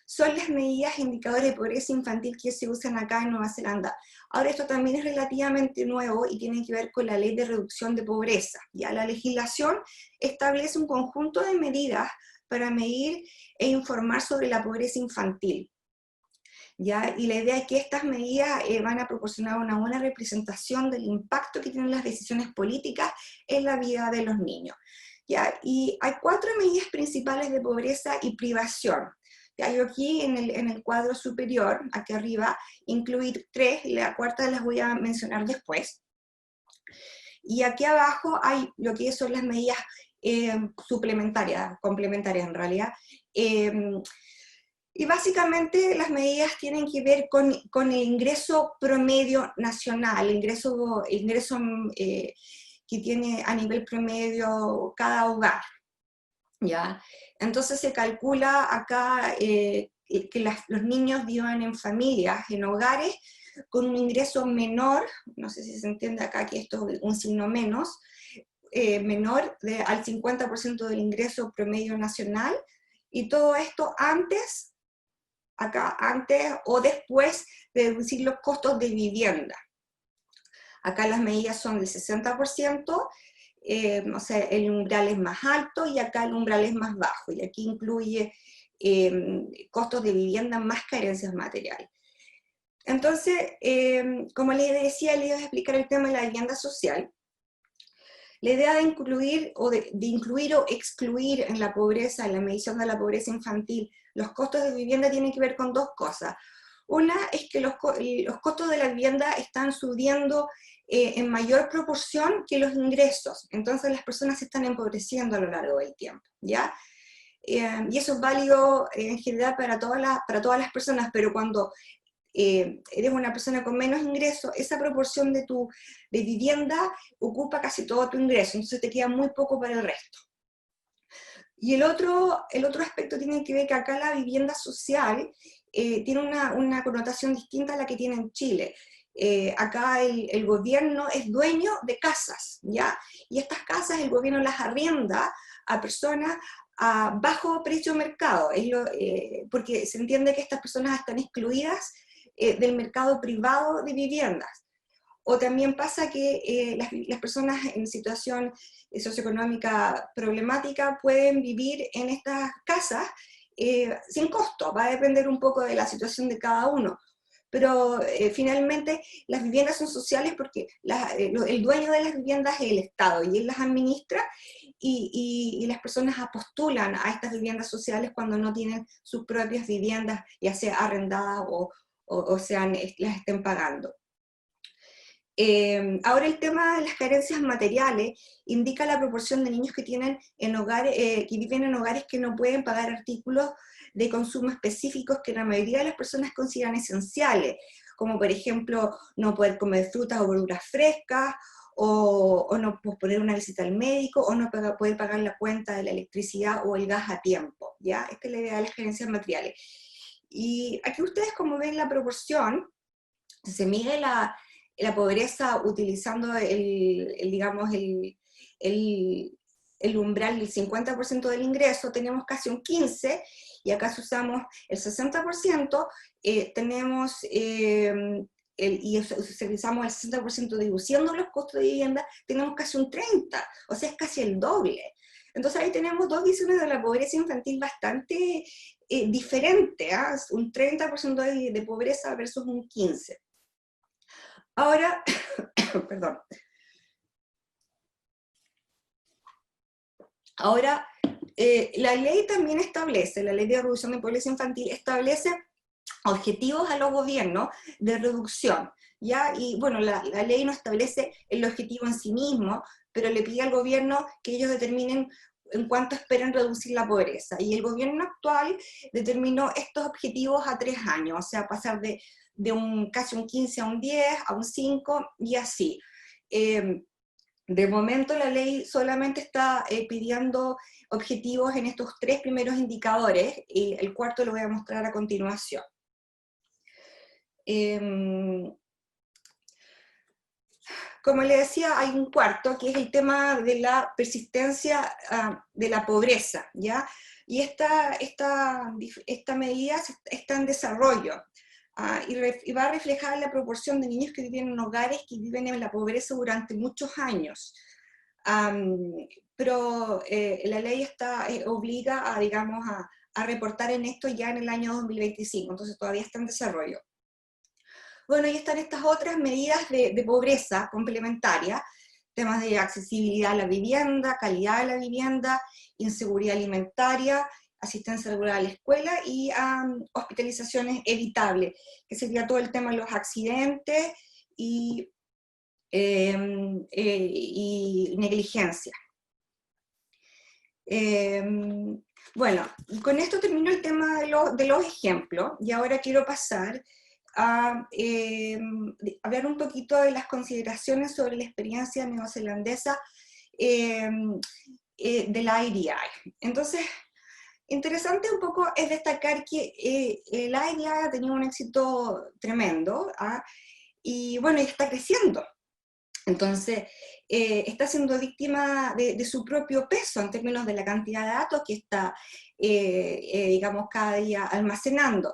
son las medidas e indicadores de pobreza infantil que se usan acá en Nueva Zelanda. Ahora, esto también es relativamente nuevo y tiene que ver con la Ley de Reducción de Pobreza. Ya la legislación establece un conjunto de medidas para medir e informar sobre la pobreza infantil. ¿Ya? Y la idea es que estas medidas van a proporcionar una buena representación del impacto que tienen las decisiones políticas en la vida de los niños. ¿Ya? Y hay 4 medidas principales de pobreza y privación. ¿Ya? Yo aquí en el cuadro superior, aquí arriba, incluí 3, y la 4ª las voy a mencionar después. Y aquí abajo hay lo que son las medidas complementarias en realidad. Y básicamente las medidas tienen que ver con el ingreso promedio nacional, el ingreso que tiene a nivel promedio cada hogar, ¿ya? Entonces se calcula acá que los niños vivan en familias, en hogares, con un ingreso menor, no sé si se entiende acá que esto es un signo menos, menor al 50% del ingreso promedio nacional, y todo esto antes o después de reducir los costos de vivienda. Acá las medidas son del 60%, o sea, el umbral es más alto y acá el umbral es más bajo, y aquí incluye costos de vivienda más carencias materiales. Entonces, como les decía, les iba a explicar el tema de la vivienda social. La idea de incluir o excluir en la pobreza, en la medición de la pobreza infantil, los costos de vivienda tienen que ver con dos cosas. Una es que los costos de la vivienda están subiendo en mayor proporción que los ingresos, entonces las personas se están empobreciendo a lo largo del tiempo, ¿ya? Y eso es válido en general para todas las personas, pero cuando eres una persona con menos ingresos, esa proporción de vivienda ocupa casi todo tu ingreso, entonces te queda muy poco para el resto. Y el otro aspecto tiene que ver que acá la vivienda social tiene una connotación distinta a la que tiene en Chile. Acá el gobierno es dueño de casas, ¿ya? Y estas casas el gobierno las arrienda a personas a bajo precio mercado, porque se entiende que estas personas están excluidas del mercado privado de viviendas. O también pasa que las personas en situación socioeconómica problemática pueden vivir en estas casas sin costo, va a depender un poco de la situación de cada uno. Pero finalmente las viviendas son sociales porque el dueño de las viviendas es el Estado y él las administra, y las personas postulan a estas viviendas sociales cuando no tienen sus propias viviendas, ya sea arrendadas o las estén pagando. Ahora el tema de las carencias materiales indica la proporción de niños que viven en hogares que no pueden pagar artículos de consumo específicos que la mayoría de las personas consideran esenciales, como por ejemplo no poder comer frutas o verduras frescas, o no posponer una visita al médico, o no poder pagar la cuenta de la electricidad o el gas a tiempo, ¿ya? Esta es la idea de las carencias materiales. Y aquí ustedes, como ven la proporción, se mide la pobreza utilizando digamos, el umbral del 50% del ingreso, tenemos casi un 15%, y acá si usamos el 60%, tenemos, y utilizamos el 60% deduciendo los costos de vivienda, tenemos casi un 30%, o sea, es casi el doble. Entonces ahí tenemos dos visiones de la pobreza infantil bastante diferentes, ¿eh? Un 30% de pobreza versus un 15%. Ahora, perdón. Ahora, la ley también establece, la ley de reducción de pobreza infantil establece objetivos a los gobiernos de reducción, ¿ya? Y bueno, la ley no establece el objetivo en sí mismo, pero le pide al gobierno que ellos determinen en cuánto esperan reducir la pobreza. Y el gobierno actual determinó estos objetivos a 3 años, o sea, pasar de casi un 15 a un 10, a un 5 y así. De momento la ley solamente está pidiendo objetivos en estos 3 primeros indicadores, y el cuarto lo voy a mostrar a continuación. Como les decía, hay un cuarto, que es el tema de la persistencia de la pobreza, ¿ya? Y esta medida está en desarrollo, y va a reflejar la proporción de niños que viven en hogares que viven en la pobreza durante muchos años. Pero la ley obliga digamos, a reportar en esto ya en el año 2025, entonces todavía está en desarrollo. Bueno, y están estas otras medidas de pobreza complementaria, temas de accesibilidad a la vivienda, calidad de la vivienda, inseguridad alimentaria, asistencia regular a la escuela y hospitalizaciones evitables, que sería todo el tema de los accidentes y negligencia. Bueno, con esto termino el tema de los ejemplos, y ahora quiero pasar a hablar un poquito de las consideraciones sobre la experiencia neozelandesa de la IDI. Entonces, interesante un poco es destacar que el IDI ha tenido un éxito tremendo, y bueno, está creciendo. Entonces, está siendo víctima de su propio peso en términos de la cantidad de datos que está, digamos, cada día almacenando.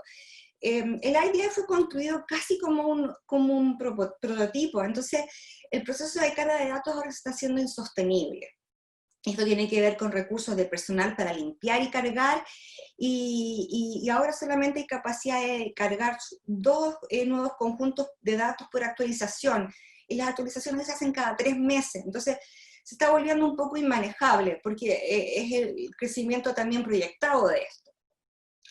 El IDI fue construido casi como un prototipo, entonces el proceso de carga de datos ahora está siendo insostenible. Esto tiene que ver con recursos de personal para limpiar y cargar, y ahora solamente hay capacidad de cargar 2 nuevos conjuntos de datos por actualización, y las actualizaciones se hacen cada 3 meses, entonces se está volviendo un poco inmanejable, porque es el crecimiento también proyectado de esto.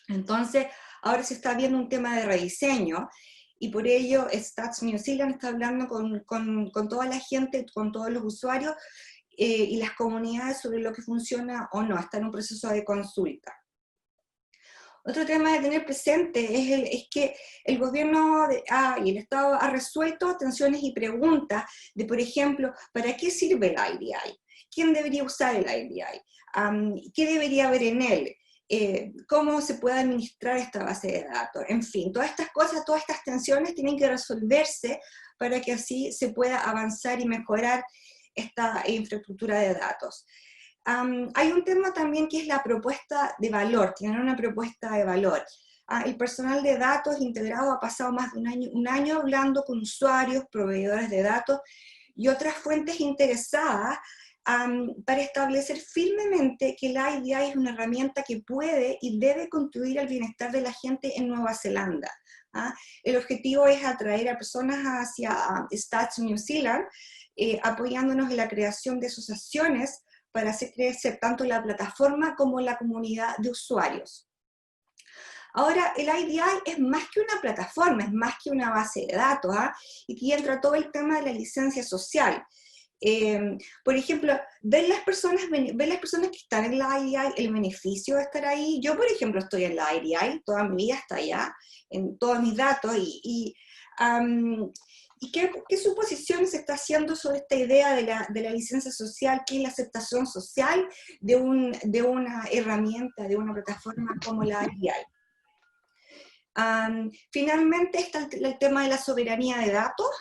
Entonces, ahora se está viendo un tema de rediseño, y por ello Stats New Zealand está hablando con toda la gente, con todos los usuarios, y las comunidades sobre lo que funciona o no, está en un proceso de consulta. Otro tema de tener presente es que el gobierno y el Estado ha resuelto tensiones y preguntas de, por ejemplo, ¿para qué sirve el IDI? ¿Quién debería usar el IDI? ¿Qué debería haber en él? ¿Cómo se puede administrar esta base de datos? En fin, todas estas cosas, todas estas tensiones tienen que resolverse para que así se pueda avanzar y mejorar esta infraestructura de datos. Hay un tema también que es la propuesta de valor, tener una propuesta de valor. El personal de datos integrado ha pasado más de un año hablando con usuarios, proveedores de datos y otras fuentes interesadas para establecer firmemente que el IDI es una herramienta que puede y debe contribuir al bienestar de la gente en Nueva Zelanda. El objetivo es atraer a personas hacia Stats New Zealand, apoyándonos en la creación de asociaciones para hacer crecer tanto la plataforma como la comunidad de usuarios. Ahora, el IDI es más que una plataforma, es más que una base de datos, y aquí entra todo el tema de la licencia social. Por ejemplo, ven las personas que están en la IDI el beneficio de estar ahí. Yo, por ejemplo, estoy en la IDI, toda mi vida está allá, en todos mis datos, ¿y qué suposiciones se está haciendo sobre esta idea de la licencia social? ¿Qué es la aceptación social de una herramienta, de una plataforma como la IDI? Finalmente está el tema de la soberanía de datos.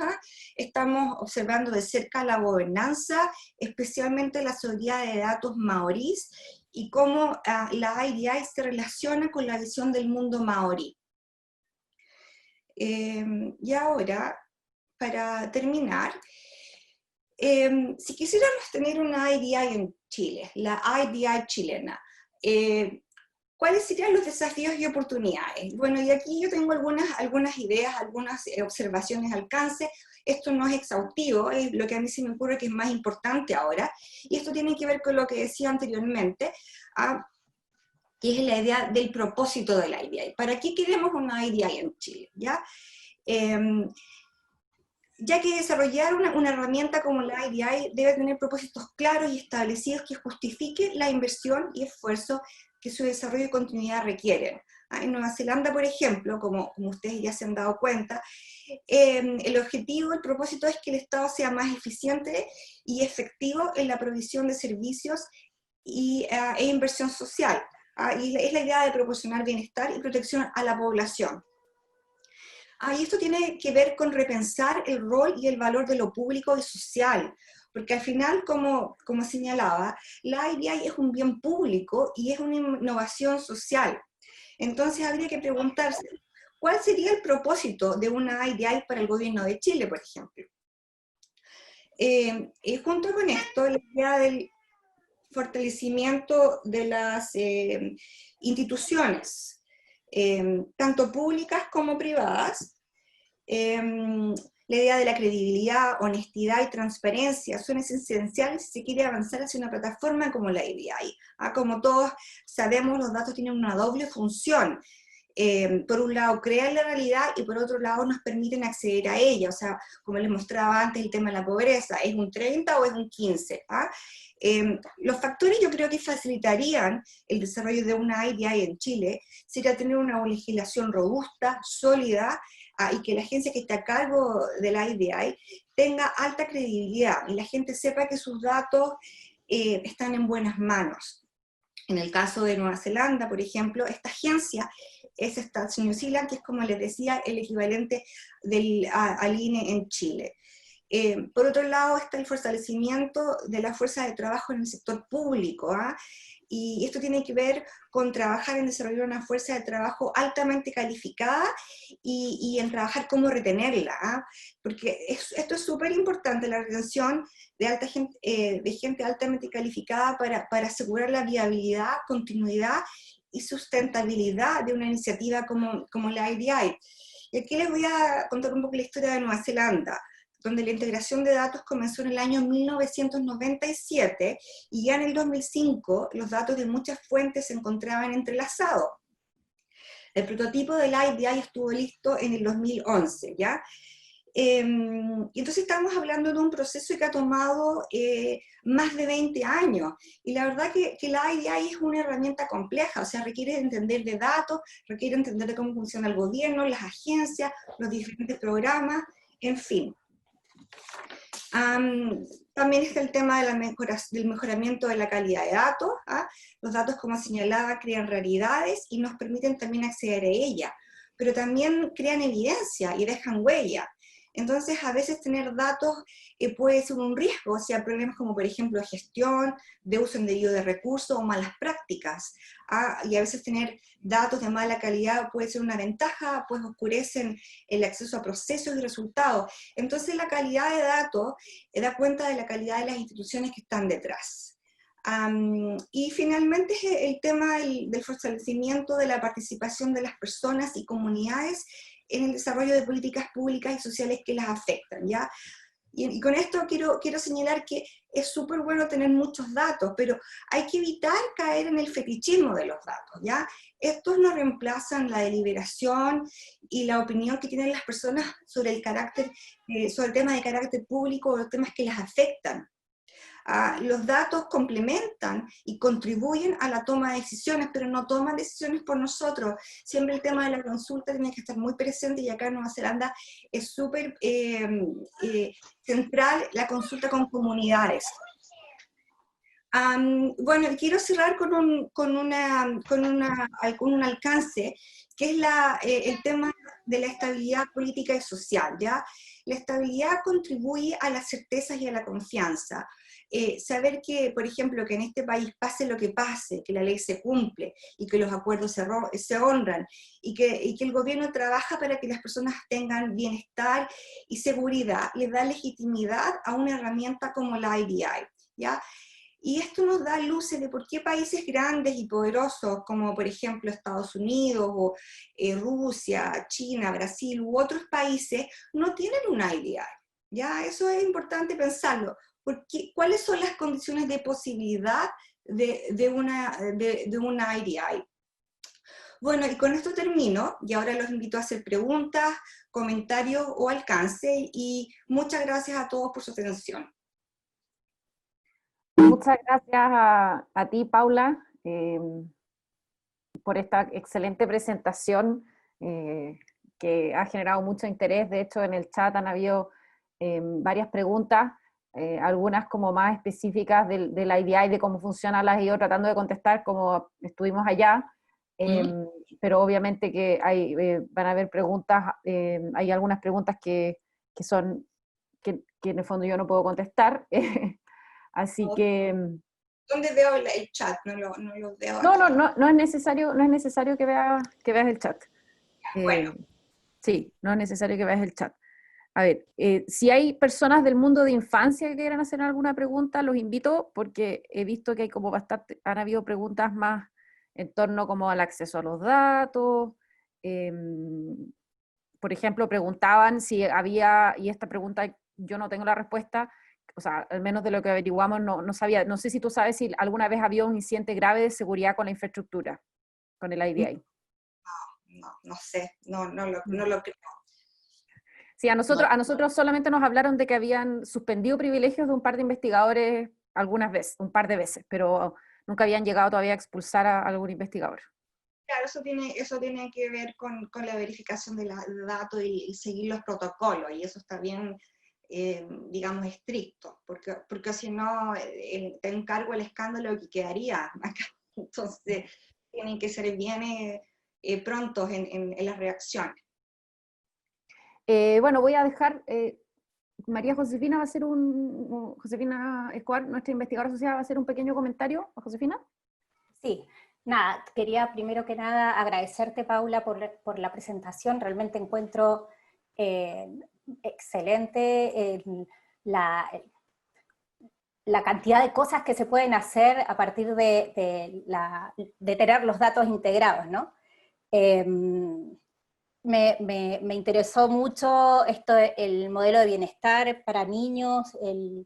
Estamos observando de cerca la gobernanza, especialmente la soberanía de datos maorís, y cómo la IDI se relaciona con la visión del mundo maorí. Y ahora, para terminar, si quisiéramos tener una IDI en Chile, la IDI chilena, ¿cuáles serían los desafíos y oportunidades? Bueno, y aquí yo tengo algunas ideas, algunas observaciones de alcance. Esto no es exhaustivo, es lo que a mí se me ocurre que es más importante ahora, y esto tiene que ver con lo que decía anteriormente, que es la idea del propósito de la IDI. ¿Para qué queremos una IDI en Chile? Ya que desarrollar una herramienta como la IDI debe tener propósitos claros y establecidos que justifiquen la inversión y esfuerzo que su desarrollo y continuidad requieren. En Nueva Zelanda, por ejemplo, como ustedes ya se han dado cuenta, el objetivo, el propósito es que el Estado sea más eficiente y efectivo en la provisión de servicios e inversión social. Y es la idea de proporcionar bienestar y protección a la población. Y esto tiene que ver con repensar el rol y el valor de lo público y social, porque al final, como señalaba, la IDI es un bien público y es una innovación social. Entonces habría que preguntarse, ¿cuál sería el propósito de una IDI para el gobierno de Chile, por ejemplo? Junto con esto, la idea del fortalecimiento de las instituciones, tanto públicas como privadas, la idea de la credibilidad, honestidad y transparencia son esenciales si se quiere avanzar hacia una plataforma como la IDI. Como todos sabemos, los datos tienen una doble función. por un lado crean la realidad y por otro lado nos permiten acceder a ella. O sea, como les mostraba antes el tema de la pobreza, ¿es un 30 o es un 15? ¿Ah? Los factores yo creo que facilitarían el desarrollo de una IDI en Chile sería tener una legislación robusta, sólida, y que la agencia que está a cargo de la IDI tenga alta credibilidad y la gente sepa que sus datos están en buenas manos. En el caso de Nueva Zelanda, por ejemplo, esta agencia es Stats New Zealand, que es, como les decía, el equivalente al INE en Chile. Por otro lado está el fortalecimiento de la fuerza de trabajo en el sector público, y esto tiene que ver con trabajar en desarrollar una fuerza de trabajo altamente calificada y en trabajar cómo retenerla, porque esto es súper importante, la retención de gente altamente calificada para asegurar la viabilidad, continuidad y sustentabilidad de una iniciativa como la IDI. Y aquí les voy a contar un poco la historia de Nueva Zelanda, donde la integración de datos comenzó en el año 1997, y ya en el 2005 los datos de muchas fuentes se encontraban entrelazados. El prototipo del IDI estuvo listo en el 2011, ¿ya? Y entonces estamos hablando de un proceso que ha tomado más de 20 años, y la verdad que la IDI es una herramienta compleja, o sea, requiere entender de datos, requiere entender de cómo funciona el gobierno, las agencias, los diferentes programas, en fin. También está el tema de del mejoramiento de la calidad de datos. Los datos, como señalaba, crean realidades y nos permiten también acceder a ella, pero también crean evidencia y dejan huella. Entonces, a veces tener datos puede ser un riesgo, o sea, problemas como, por ejemplo, gestión, de uso indebido de recursos o malas prácticas. Y a veces tener datos de mala calidad puede ser una ventaja, pues oscurecen el acceso a procesos y resultados. Entonces, la calidad de datos da cuenta de la calidad de las instituciones que están detrás. Y finalmente el tema del fortalecimiento de la participación de las personas y comunidades en el desarrollo de políticas públicas y sociales que las afectan, ¿ya? Y con esto quiero señalar que es súper bueno tener muchos datos, pero hay que evitar caer en el fetichismo de los datos, ¿ya? Estos no reemplazan la deliberación y la opinión que tienen las personas sobre el tema de carácter público o los temas que las afectan. Los datos complementan y contribuyen a la toma de decisiones, pero no toman decisiones por nosotros. Siempre el tema de la consulta tiene que estar muy presente, y acá en Nueva Zelanda es súper central la consulta con comunidades. Bueno, quiero cerrar con un alcance, que es el tema de la estabilidad política y social, ¿ya? La estabilidad contribuye a las certezas y a la confianza. Saber que, por ejemplo, que en este país pase lo que pase, que la ley se cumple y que los acuerdos se honran, y que el gobierno trabaja para que las personas tengan bienestar y seguridad, le da legitimidad a una herramienta como la IDI, ¿ya? Y esto nos da luces de por qué países grandes y poderosos, como por ejemplo Estados Unidos, o Rusia, China, Brasil u otros países, no tienen una IDI. ¿Ya? Eso es importante pensarlo. ¿Cuáles son las condiciones de posibilidad de una IDI? Bueno, y con esto termino, y ahora los invito a hacer preguntas, comentarios o alcance, y muchas gracias a todos por su atención. Muchas gracias a ti, Paula, por esta excelente presentación que ha generado mucho interés. De hecho, en el chat han habido varias preguntas, algunas como más específicas de la IDI, de cómo funciona, las he ido tratando de contestar como estuvimos allá, pero obviamente que van a haber preguntas, hay algunas preguntas que en el fondo yo no puedo contestar, así que... ¿Dónde veo el chat? No lo veo. No es necesario que veas el chat. Bueno. Sí, no es necesario que veas el chat. A ver, si hay personas del mundo de infancia que quieran hacer alguna pregunta, los invito, porque he visto que hay como han habido preguntas más en torno como al acceso a los datos. Por ejemplo, preguntaban si había, y esta pregunta yo no tengo la respuesta, o sea, al menos de lo que averiguamos, no sabía, no sé si tú sabes si alguna vez había un incidente grave de seguridad con la infraestructura, con el IDI. no sé, no lo creo. Sí, a nosotros solamente nos hablaron de que habían suspendido privilegios de un par de investigadores algunas veces, un par de veces, pero nunca habían llegado todavía a expulsar a algún investigador. Claro, eso tiene que ver con la verificación de datos y seguir los protocolos, y eso está bien, digamos, estricto, porque si no, te encargo el escándalo que quedaría acá. Entonces, tienen que ser bien prontos en las reacciones. Bueno, voy a dejar, María Josefina va a hacer Josefina Escobar, nuestra investigadora asociada, va a hacer un pequeño comentario. ¿Josefina? Sí, nada, quería primero que nada agradecerte, Paula, por la presentación. Realmente encuentro excelente la cantidad de cosas que se pueden hacer a partir de tener los datos integrados, ¿no? Me interesó mucho el modelo de bienestar para niños, el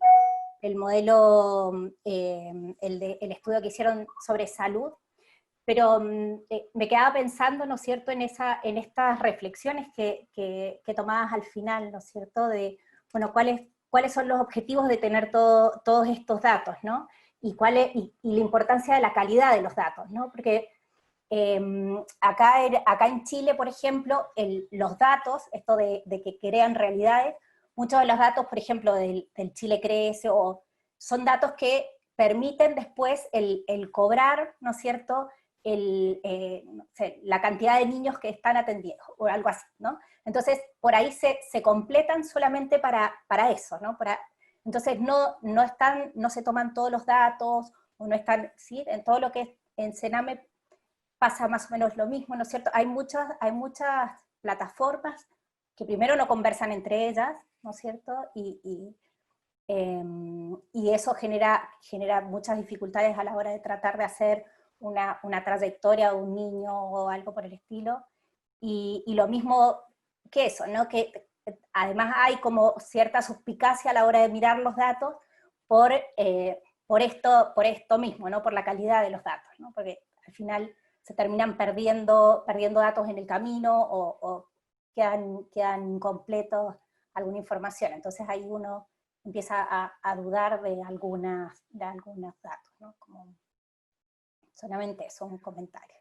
modelo, el estudio que hicieron sobre salud, pero me quedaba pensando, ¿no es cierto?, en estas reflexiones que tomabas al final, ¿no es cierto?, de, bueno, cuáles son los objetivos de tener todos estos datos, ¿no? Y la importancia de la calidad de los datos, ¿no? Porque acá en Chile, por ejemplo, los datos, esto de que crean realidades, muchos de los datos, por ejemplo, del Chile Crece, son datos que permiten después el cobrar, ¿no es cierto?, no sé, la cantidad de niños que están atendiendo, o algo así, ¿no? Entonces, por ahí se completan solamente para eso, ¿no? Entonces, no se toman todos los datos, o no están, ¿sí? En todo lo que es en Sename pasa más o menos lo mismo, ¿no es cierto? Hay muchas plataformas que primero no conversan entre ellas, ¿no es cierto? Y eso genera muchas dificultades a la hora de tratar de hacer una trayectoria de un niño o algo por el estilo. Y lo mismo que eso, ¿no? Que además hay como cierta suspicacia a la hora de mirar los datos por esto mismo, ¿no? Por la calidad de los datos, ¿no? Porque al final se terminan perdiendo datos en el camino o quedan incompletos alguna información. Entonces ahí uno empieza a dudar de algunos datos, ¿no? Como solamente eso, un comentario.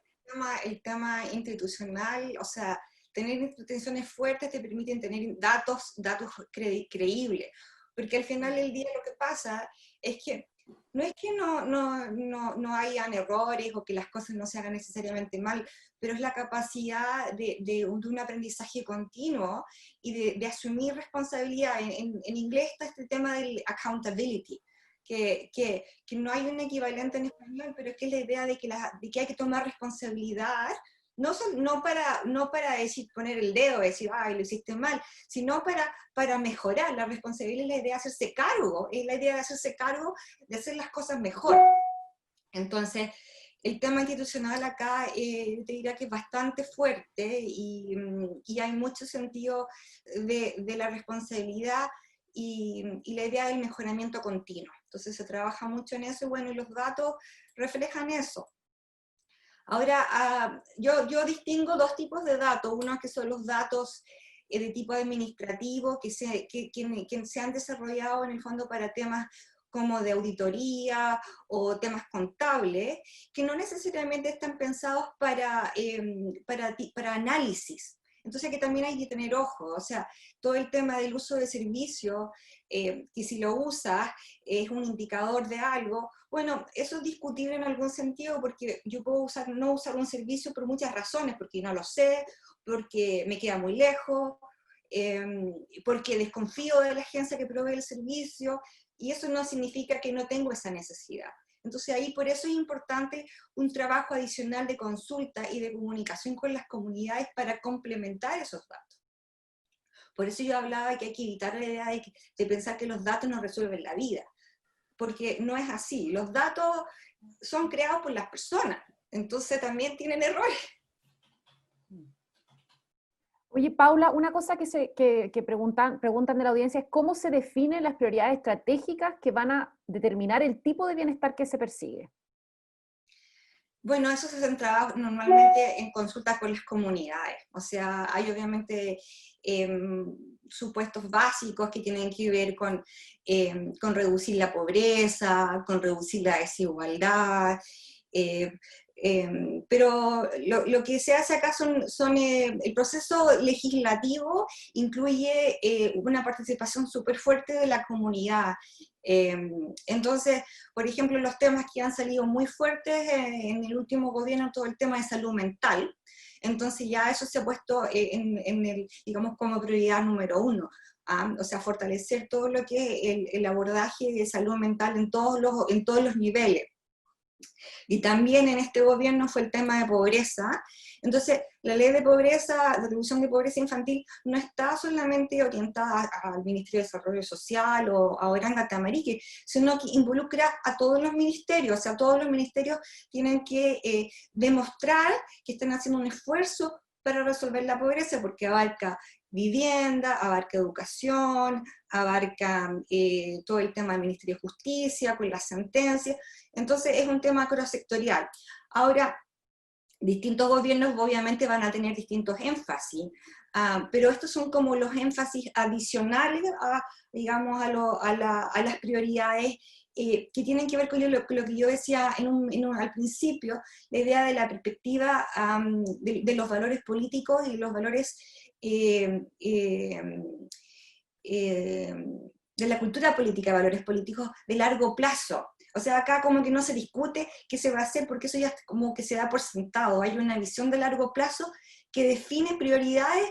El tema institucional, o sea, tener instituciones fuertes te permiten tener datos creíbles, porque al final del día lo que pasa es que no hayan errores o que las cosas no se hagan necesariamente mal, pero es la capacidad de un aprendizaje continuo y de asumir responsabilidad. En inglés está este tema del accountability, que no hay un equivalente en español, pero es que es la idea de que hay que tomar responsabilidad, no para decir, poner el dedo, decir, ay, lo hiciste mal, sino para mejorar. La responsabilidad es la idea de hacerse cargo, es la idea de hacerse cargo de hacer las cosas mejor. Entonces, el tema institucional acá te diría que es bastante fuerte y hay mucho sentido de la responsabilidad y la idea del mejoramiento continuo. Entonces se trabaja mucho en eso y bueno, y los datos reflejan eso. Ahora, yo distingo dos tipos de datos, uno que son los datos de tipo administrativo que se han desarrollado en el fondo para temas como de auditoría o temas contables, que no necesariamente están pensados para análisis. Entonces que también hay que tener ojo, o sea, todo el tema del uso de servicio, que si lo usas es un indicador de algo, bueno, eso es discutible en algún sentido porque yo puedo no usar un servicio por muchas razones, porque no lo sé, porque me queda muy lejos, porque desconfío de la agencia que provee el servicio, y eso no significa que no tengo esa necesidad. Entonces ahí por eso es importante un trabajo adicional de consulta y de comunicación con las comunidades para complementar esos datos. Por eso yo hablaba que hay que evitar la idea de pensar que los datos nos resuelven la vida, porque no es así. Los datos son creados por las personas, entonces también tienen errores. Oye, Paula, una cosa que preguntan de la audiencia es cómo se definen las prioridades estratégicas que van a determinar el tipo de bienestar que se persigue. Bueno, eso se centraba normalmente en consultas con las comunidades. O sea, hay obviamente supuestos básicos que tienen que ver con reducir la pobreza, con reducir la desigualdad, eh, pero lo que se hace acá el proceso legislativo incluye una participación súper fuerte de la comunidad. Entonces, por ejemplo, los temas que han salido muy fuertes en el último gobierno, todo el tema de salud mental, entonces ya eso se ha puesto digamos, como prioridad número uno. O sea, fortalecer todo lo que es el abordaje de salud mental en todos los niveles. Y también en este gobierno fue el tema de pobreza. Entonces, la ley de pobreza, de reducción de pobreza infantil, no está solamente orientada al Ministerio de Desarrollo Social o a Oranga Tamarique, sino que involucra a todos los ministerios. O sea, todos los ministerios tienen que demostrar que están haciendo un esfuerzo para resolver la pobreza, porque abarca vivienda, abarca educación, abarca todo el tema del Ministerio de Justicia, con las sentencias. Entonces es un tema cross-sectorial. Ahora, distintos gobiernos obviamente van a tener distintos énfasis, pero estos son como los énfasis adicionales digamos, a las prioridades que tienen que ver con lo que yo decía al principio, la idea de la perspectiva de los valores políticos y los valores de la cultura política, valores políticos de largo plazo. O sea, acá como que no se discute qué se va a hacer, porque eso ya como que se da por sentado. Hay una visión de largo plazo que define prioridades,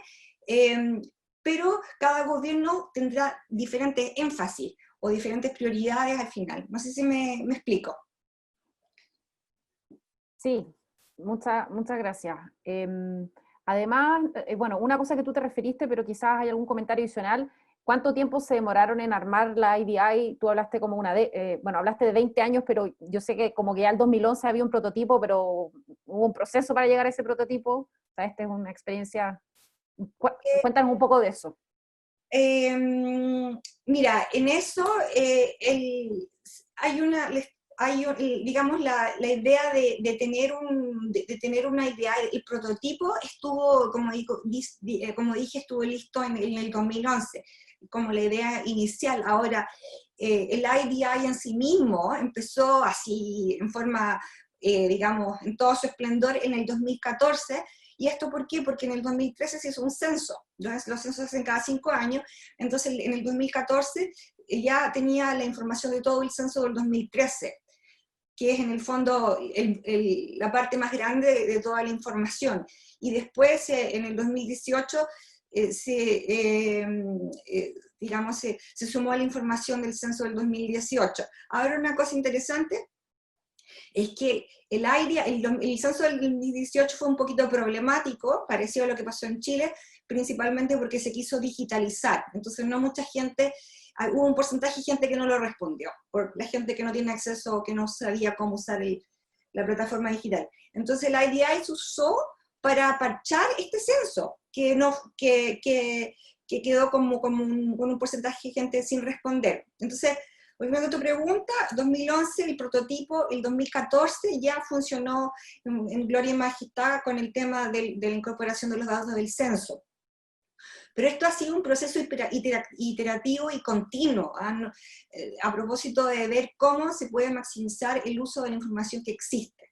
pero cada gobierno tendrá diferentes énfasis o diferentes prioridades al final. No sé si me explico. Sí, muchas gracias. Además, bueno, una cosa que tú te referiste, pero quizás hay algún comentario adicional. ¿Cuánto tiempo se demoraron en armar la IDI? Tú hablaste como bueno, hablaste de 20 años, pero yo sé que como que ya el 2011 había un prototipo, pero hubo un proceso para llegar a ese prototipo. O sea, esta es una experiencia. Cuéntanos un poco de eso. Mira, en eso digamos, la idea de tener una idea, el prototipo estuvo, como dije, estuvo listo en el 2011, como la idea inicial. Ahora, el IDI en sí mismo empezó así, en forma, digamos, en todo su esplendor en el 2014. ¿Y esto por qué? Porque en el 2013 se hizo un censo. Entonces, los censos se hacen cada 5 años. Entonces, en el 2014 ya tenía la información de todo el censo del 2013, que es en el fondo la parte más grande de toda la información. Y después, en el 2018, digamos, se sumó a la información del censo del 2018. Ahora, una cosa interesante es que el censo del 2018 fue un poquito problemático, parecido a lo que pasó en Chile, principalmente porque se quiso digitalizar. Entonces no mucha gente, hubo un porcentaje de gente que no lo respondió, por la gente que no tiene acceso o que no sabía cómo usar la plataforma digital. Entonces la IDI se usó para parchar este censo, que quedó con un porcentaje de gente sin responder. Entonces, volviendo a tu pregunta, 2011 el prototipo, el 2014 ya funcionó en gloria y majestad con el tema de la incorporación de los datos del censo. Pero esto ha sido un proceso iterativo y continuo, a propósito de ver cómo se puede maximizar el uso de la información que existe.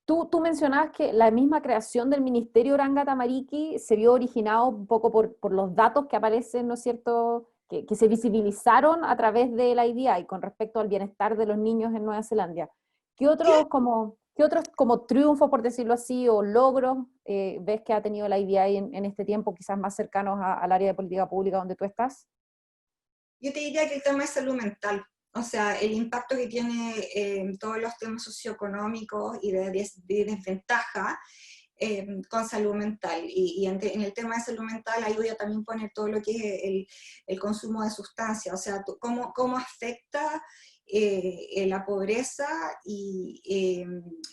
Tú mencionabas que la misma creación del Ministerio Oranga Tamariki se vio originado un poco por los datos que aparecen, ¿no es cierto?, que se visibilizaron a través de la IDI con respecto al bienestar de los niños en Nueva Zelanda. ¿Qué otros como triunfos, por decirlo así, o logros ves que ha tenido la IDI en este tiempo, quizás más cercanos al área de política pública donde tú estás? Yo te diría que el tema de salud mental, o sea, el impacto que tiene en todos los temas socioeconómicos y de desventaja con salud mental. Y en el tema de salud mental ayuda también poner todo lo que es el consumo de sustancias, o sea, cómo afecta la pobreza y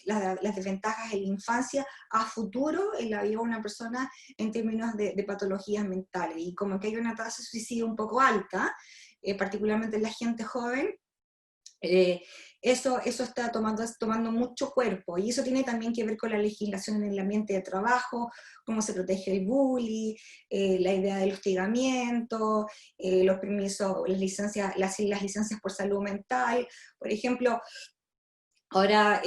las desventajas en la infancia a futuro en la vida de una persona en términos de patologías mentales. Y como que hay una tasa de suicidio un poco alta, particularmente en la gente joven, Eso está tomando mucho cuerpo, y eso tiene también que ver con la legislación en el ambiente de trabajo, cómo se protege el bullying, la idea del hostigamiento, los permisos, las licencias por salud mental. Por ejemplo, ahora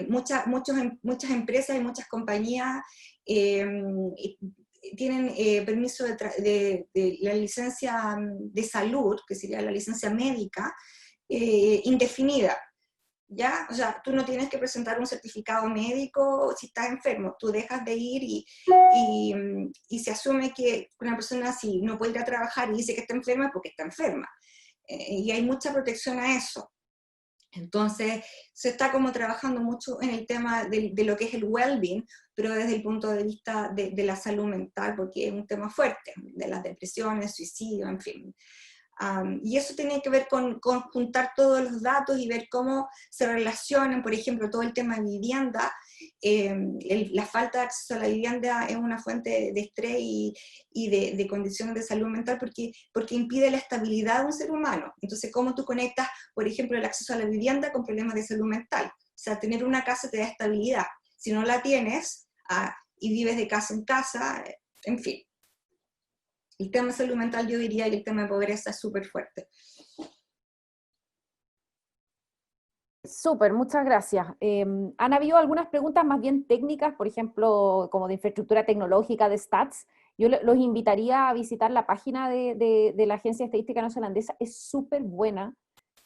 muchas empresas y muchas compañías tienen permiso de la licencia de salud, que sería la licencia médica, indefinida. ¿Ya? O sea, tú no tienes que presentar un certificado médico si estás enfermo, tú dejas de ir y se asume que una persona si no puede ir a trabajar y dice que está enferma porque está enferma. Y hay mucha protección a eso. Entonces, se está como trabajando mucho en el tema de lo que es el well-being, pero desde el punto de vista de la salud mental, porque es un tema fuerte, de las depresiones, suicidio, en fin. Y eso tiene que ver con juntar todos los datos y ver cómo se relacionan, por ejemplo, todo el tema de vivienda. La falta de acceso a la vivienda es una fuente de estrés y de condiciones de salud mental porque impide la estabilidad de un ser humano. Entonces, ¿cómo tú conectas, por ejemplo, el acceso a la vivienda con problemas de salud mental? O sea, tener una casa te da estabilidad. Si no la tienes y vives de casa en casa, en fin. El tema de salud mental, yo diría, y el tema de pobreza es súper fuerte. Súper, muchas gracias. Han habido algunas preguntas más bien técnicas, por ejemplo, como de infraestructura tecnológica, de stats. Yo los invitaría a visitar la página de la Agencia Estadística Neozelandesa, es súper buena,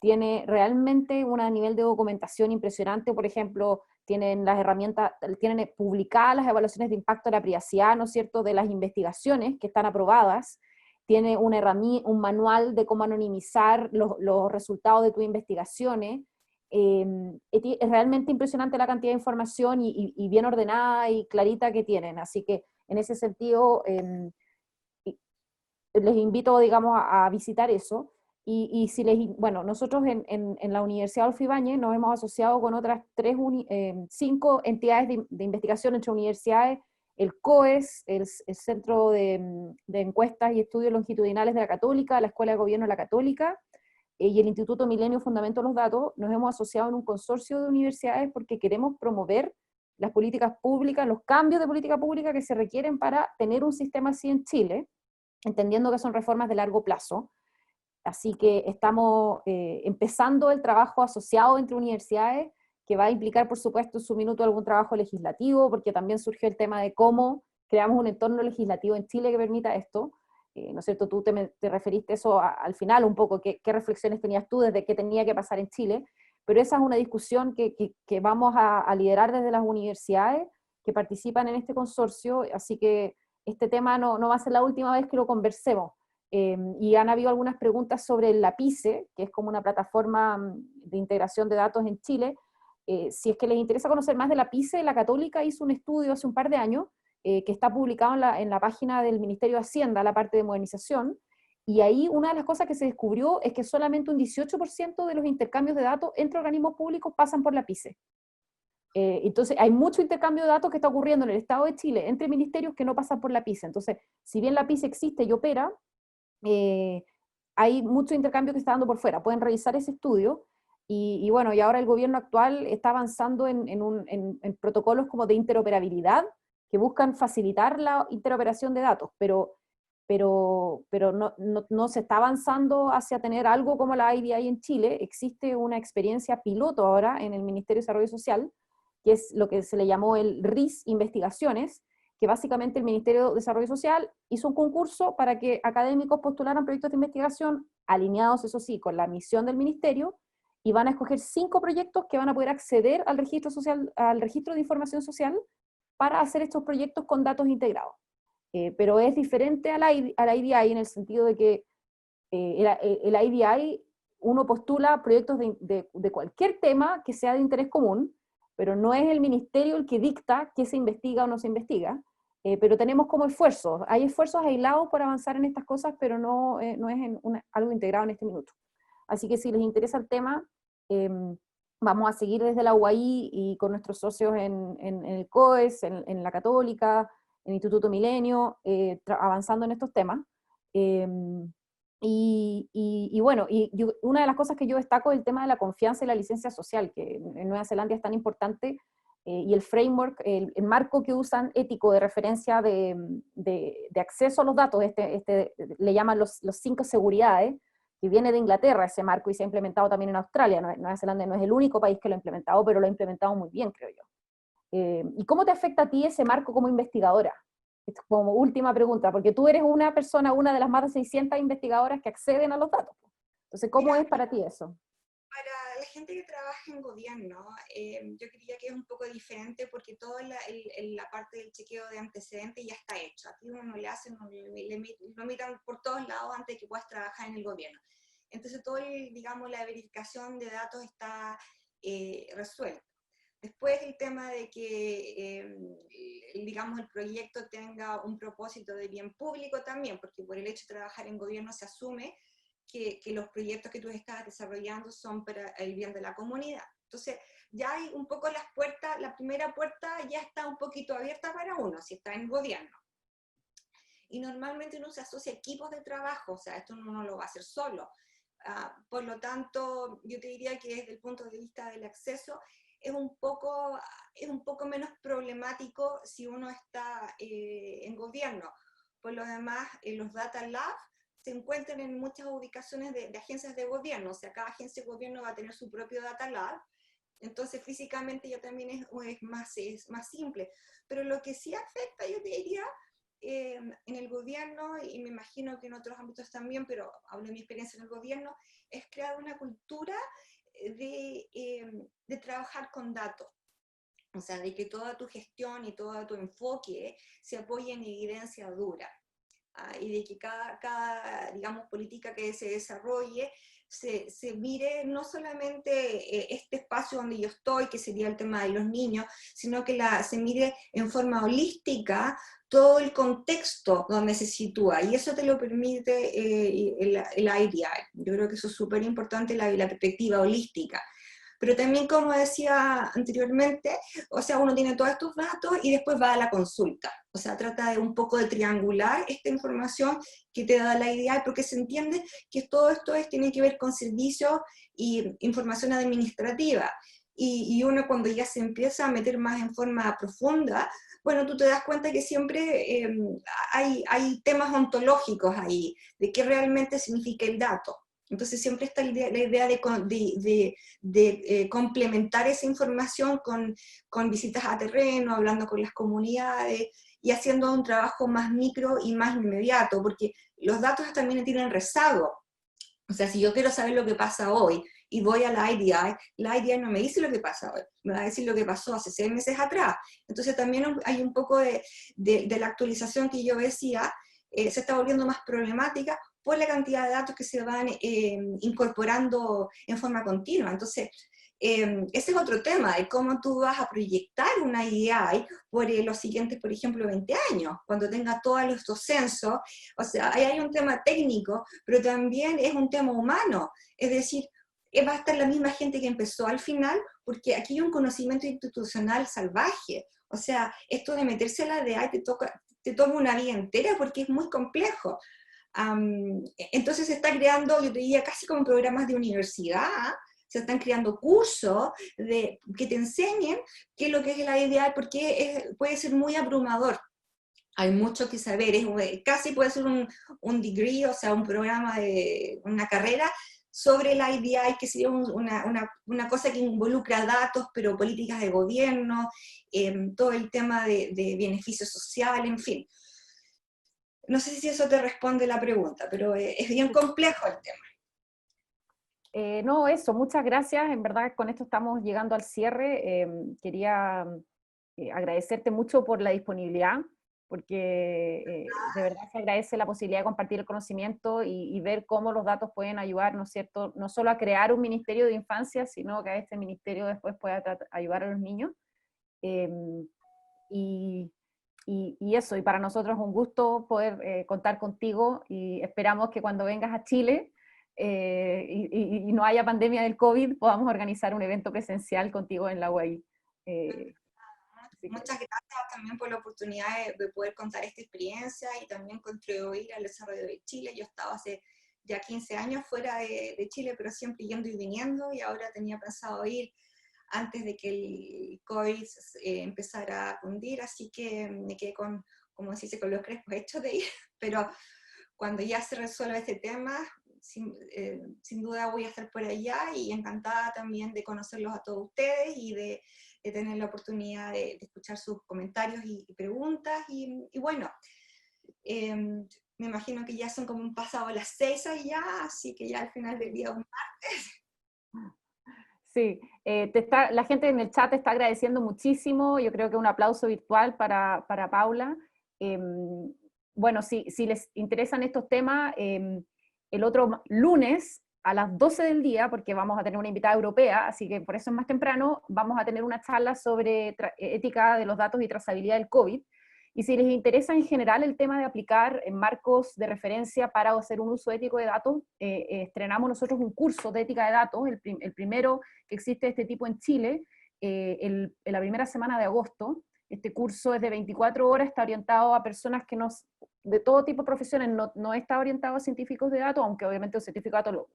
tiene realmente un nivel de documentación impresionante. Por ejemplo, tienen las herramientas, tienen publicadas las evaluaciones de impacto de la privacidad, ¿no es cierto?, de las investigaciones que están aprobadas, tiene un manual de cómo anonimizar los resultados de tus investigaciones. Es realmente impresionante la cantidad de información y bien ordenada y clarita que tienen, así que en ese sentido les invito, digamos, a visitar eso. Y si bueno, nosotros en la Universidad Adolfo Ibáñez nos hemos asociado con otras 5 entidades de investigación entre universidades, el COES, el Centro de Encuestas y Estudios Longitudinales de la Católica, la Escuela de Gobierno de la Católica, y el Instituto Milenio Fundamento de los Datos. Nos hemos asociado en un consorcio de universidades porque queremos promover las políticas públicas, los cambios de política pública que se requieren para tener un sistema así en Chile, entendiendo que son reformas de largo plazo. Así que estamos empezando el trabajo asociado entre universidades, que va a implicar, por supuesto, en su minuto algún trabajo legislativo, porque también surgió el tema de cómo creamos un entorno legislativo en Chile que permita esto. ¿No es cierto? Tú te referiste eso al final un poco, ¿qué reflexiones tenías tú desde qué tenía que pasar en Chile? Pero esa es una discusión que vamos a liderar desde las universidades que participan en este consorcio, así que este tema no va a ser la última vez que lo conversemos. Y han habido algunas preguntas sobre la PICE, que es como una plataforma de integración de datos en Chile. Si es que les interesa conocer más de la PICE, la Católica hizo un estudio hace un par de años que está publicado en la página del Ministerio de Hacienda, la parte de modernización, y ahí una de las cosas que se descubrió es que solamente un 18% de los intercambios de datos entre organismos públicos pasan por la PICE. Entonces hay mucho intercambio de datos que está ocurriendo en el Estado de Chile entre ministerios que no pasan por la PICE. Entonces, si bien la PICE existe y opera, hay mucho intercambio que está dando por fuera. Pueden revisar ese estudio. Y bueno, y ahora el gobierno actual está avanzando en protocolos como de interoperabilidad que buscan facilitar la interoperación de datos, pero no se está avanzando hacia tener algo como la IDI en Chile. Existe una experiencia piloto ahora en el Ministerio de Desarrollo Social, que es lo que se le llamó el RIS Investigaciones, que básicamente el Ministerio de Desarrollo Social hizo un concurso para que académicos postularan proyectos de investigación alineados, eso sí, con la misión del ministerio, y van a escoger 5 proyectos que van a poder acceder al registro social, al registro de información social, para hacer estos proyectos con datos integrados. Pero es diferente a la IDI en el sentido de que el IDI, uno postula proyectos de cualquier tema que sea de interés común, pero no es el ministerio el que dicta qué se investiga o no se investiga, pero tenemos como esfuerzos, hay esfuerzos aislados por avanzar en estas cosas, pero no es algo integrado en este minuto. Así que si les interesa el tema, vamos a seguir desde la UAI y con nuestros socios en el COES, en la Católica, en el Instituto Milenio, avanzando en estos temas. Bueno, una de las cosas que yo destaco es el tema de la confianza y la licencia social, que en Nueva Zelanda es tan importante, y el framework, el marco que usan ético de referencia de acceso a los datos, le llaman los 5 seguridades, que viene de Inglaterra ese marco y se ha implementado también en Australia. Nueva Zelanda no es el único país que lo ha implementado, pero lo ha implementado muy bien, creo yo. ¿Y cómo te afecta a ti ese marco como investigadora? Esto como última pregunta, porque tú eres una persona, una de las más de 600 investigadoras que acceden a los datos. Entonces, ¿cómo es para ti eso? Para la gente que trabaja en gobierno, yo diría que es un poco diferente porque toda la parte del chequeo de antecedentes ya está hecho. A ti uno no le hacen, lo miran por todos lados antes de que puedas trabajar en el gobierno. Entonces, digamos, la verificación de datos está resuelta. Después el tema de que, digamos, el proyecto tenga un propósito de bien público también, porque por el hecho de trabajar en gobierno se asume que los proyectos que tú estás desarrollando son para el bien de la comunidad. Entonces, ya hay un poco las puertas, la primera puerta ya está un poquito abierta para uno, si está en gobierno. Y normalmente uno se asocia a equipos de trabajo, o sea, esto uno no lo va a hacer solo. Por lo tanto, yo te diría que desde el punto de vista del acceso, es un poco menos problemático si uno está en gobierno. Por lo demás, los Data Labs se encuentran en muchas ubicaciones de agencias de gobierno, o sea, cada agencia de gobierno va a tener su propio Data Lab, entonces físicamente ya también es más simple. Pero lo que sí afecta, yo te diría, en el gobierno, y me imagino que en otros ámbitos también, pero hablo de mi experiencia en el gobierno, es crear una cultura de trabajar con datos. O sea, de que toda tu gestión y todo tu enfoque se apoye en evidencia dura. Y de que cada, digamos, política que se desarrolle se mire no solamente este espacio donde yo estoy, que sería el tema de los niños, sino que se mire en forma holística todo el contexto donde se sitúa, y eso te lo permite el IDI. Yo creo que eso es súper importante, la perspectiva holística. Pero también, como decía anteriormente, o sea, uno tiene todos estos datos y después va a la consulta. O sea, trata de un poco de triangular esta información que te da la idea, porque se entiende que todo esto tiene que ver con servicios y información administrativa. Y uno cuando ya se empieza a meter más en forma profunda, bueno, tú te das cuenta que siempre hay temas ontológicos ahí, de qué realmente significa el dato. Entonces siempre está la idea de complementar esa información con visitas a terreno, hablando con las comunidades y haciendo un trabajo más micro y más inmediato, porque los datos también tienen rezago. O sea, si yo quiero saber lo que pasa hoy y voy a la IDI no me dice lo que pasa hoy, me va a decir lo que pasó hace 6 meses atrás. Entonces también hay un poco de la actualización que yo decía, se está volviendo más problemática por la cantidad de datos que se van incorporando en forma continua. Entonces, ese es otro tema, de cómo tú vas a proyectar una IDI por los siguientes, por ejemplo, 20 años, cuando tenga todos estos censos. O sea, ahí hay un tema técnico, pero también es un tema humano. Es decir, va a estar la misma gente que empezó al final, porque aquí hay un conocimiento institucional salvaje. O sea, esto de meterse a la IDI te toma una vida entera porque es muy complejo. Entonces se está creando, yo te diría, casi como programas de universidad, se están creando cursos que te enseñen qué es lo que es la IDI, porque puede ser muy abrumador. Hay mucho que saber, casi puede ser un degree, o sea, un programa de una carrera sobre la IDI, que sería una cosa que involucra datos, pero políticas de gobierno, todo el tema de beneficio social, en fin. No sé si eso te responde la pregunta, pero es bien complejo el tema. No, eso, muchas gracias. En verdad, con esto estamos llegando al cierre. Quería agradecerte mucho por la disponibilidad, porque de verdad se agradece la posibilidad de compartir el conocimiento y ver cómo los datos pueden ayudar, ¿no es cierto?, no solo a crear un ministerio de infancia, sino que a este ministerio después pueda ayudar a los niños. Y eso, y para nosotros es un gusto poder contar contigo, y esperamos que cuando vengas a Chile y no haya pandemia del COVID, podamos organizar un evento presencial contigo en la UAI. Muchas gracias también por la oportunidad de poder contar esta experiencia y también contribuir al desarrollo de Chile. Yo he estado hace ya 15 años fuera de Chile, pero siempre yendo y viniendo, y ahora tenía pensado ir antes de que el COVID empezara a cundir, así que me quedé con, como se dice, con los crespos hechos de ir, pero cuando ya se resuelva este tema, sin duda voy a estar por allá, y encantada también de conocerlos a todos ustedes y de tener la oportunidad de escuchar sus comentarios y preguntas, y bueno, me imagino que ya son como un pasado las 6 allá, así que ya al final del día un martes. Sí, la gente en el chat te está agradeciendo muchísimo. Yo creo que un aplauso virtual para Paula. Bueno, si les interesan estos temas, el otro lunes a las 12 del día, porque vamos a tener una invitada europea, así que por eso es más temprano, vamos a tener una charla sobre ética de los datos y trazabilidad del COVID. Y si les interesa en general el tema de aplicar en marcos de referencia para hacer un uso ético de datos, estrenamos nosotros un curso de ética de datos, el primero que existe de este tipo en Chile, en la primera semana de agosto. Este curso es de 24 horas, está orientado a personas que de todo tipo de profesiones, no está orientado a científicos de datos, aunque obviamente un científico de datos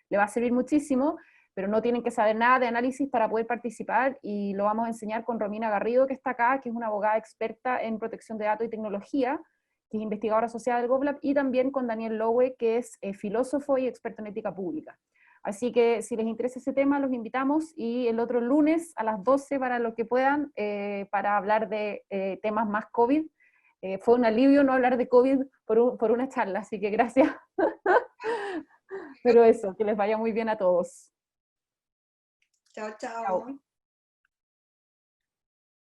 le va a servir muchísimo, pero no tienen que saber nada de análisis para poder participar, y lo vamos a enseñar con Romina Garrido, que está acá, que es una abogada experta en protección de datos y tecnología, que es investigadora asociada del GovLab, y también con Daniel Lowe, que es filósofo y experto en ética pública. Así que si les interesa ese tema, los invitamos, y el otro lunes a las 12 para lo que puedan, para hablar de temas más COVID. Fue un alivio no hablar de COVID por una charla, así que gracias. Pero eso, que les vaya muy bien a todos. Chao, chao. Chao.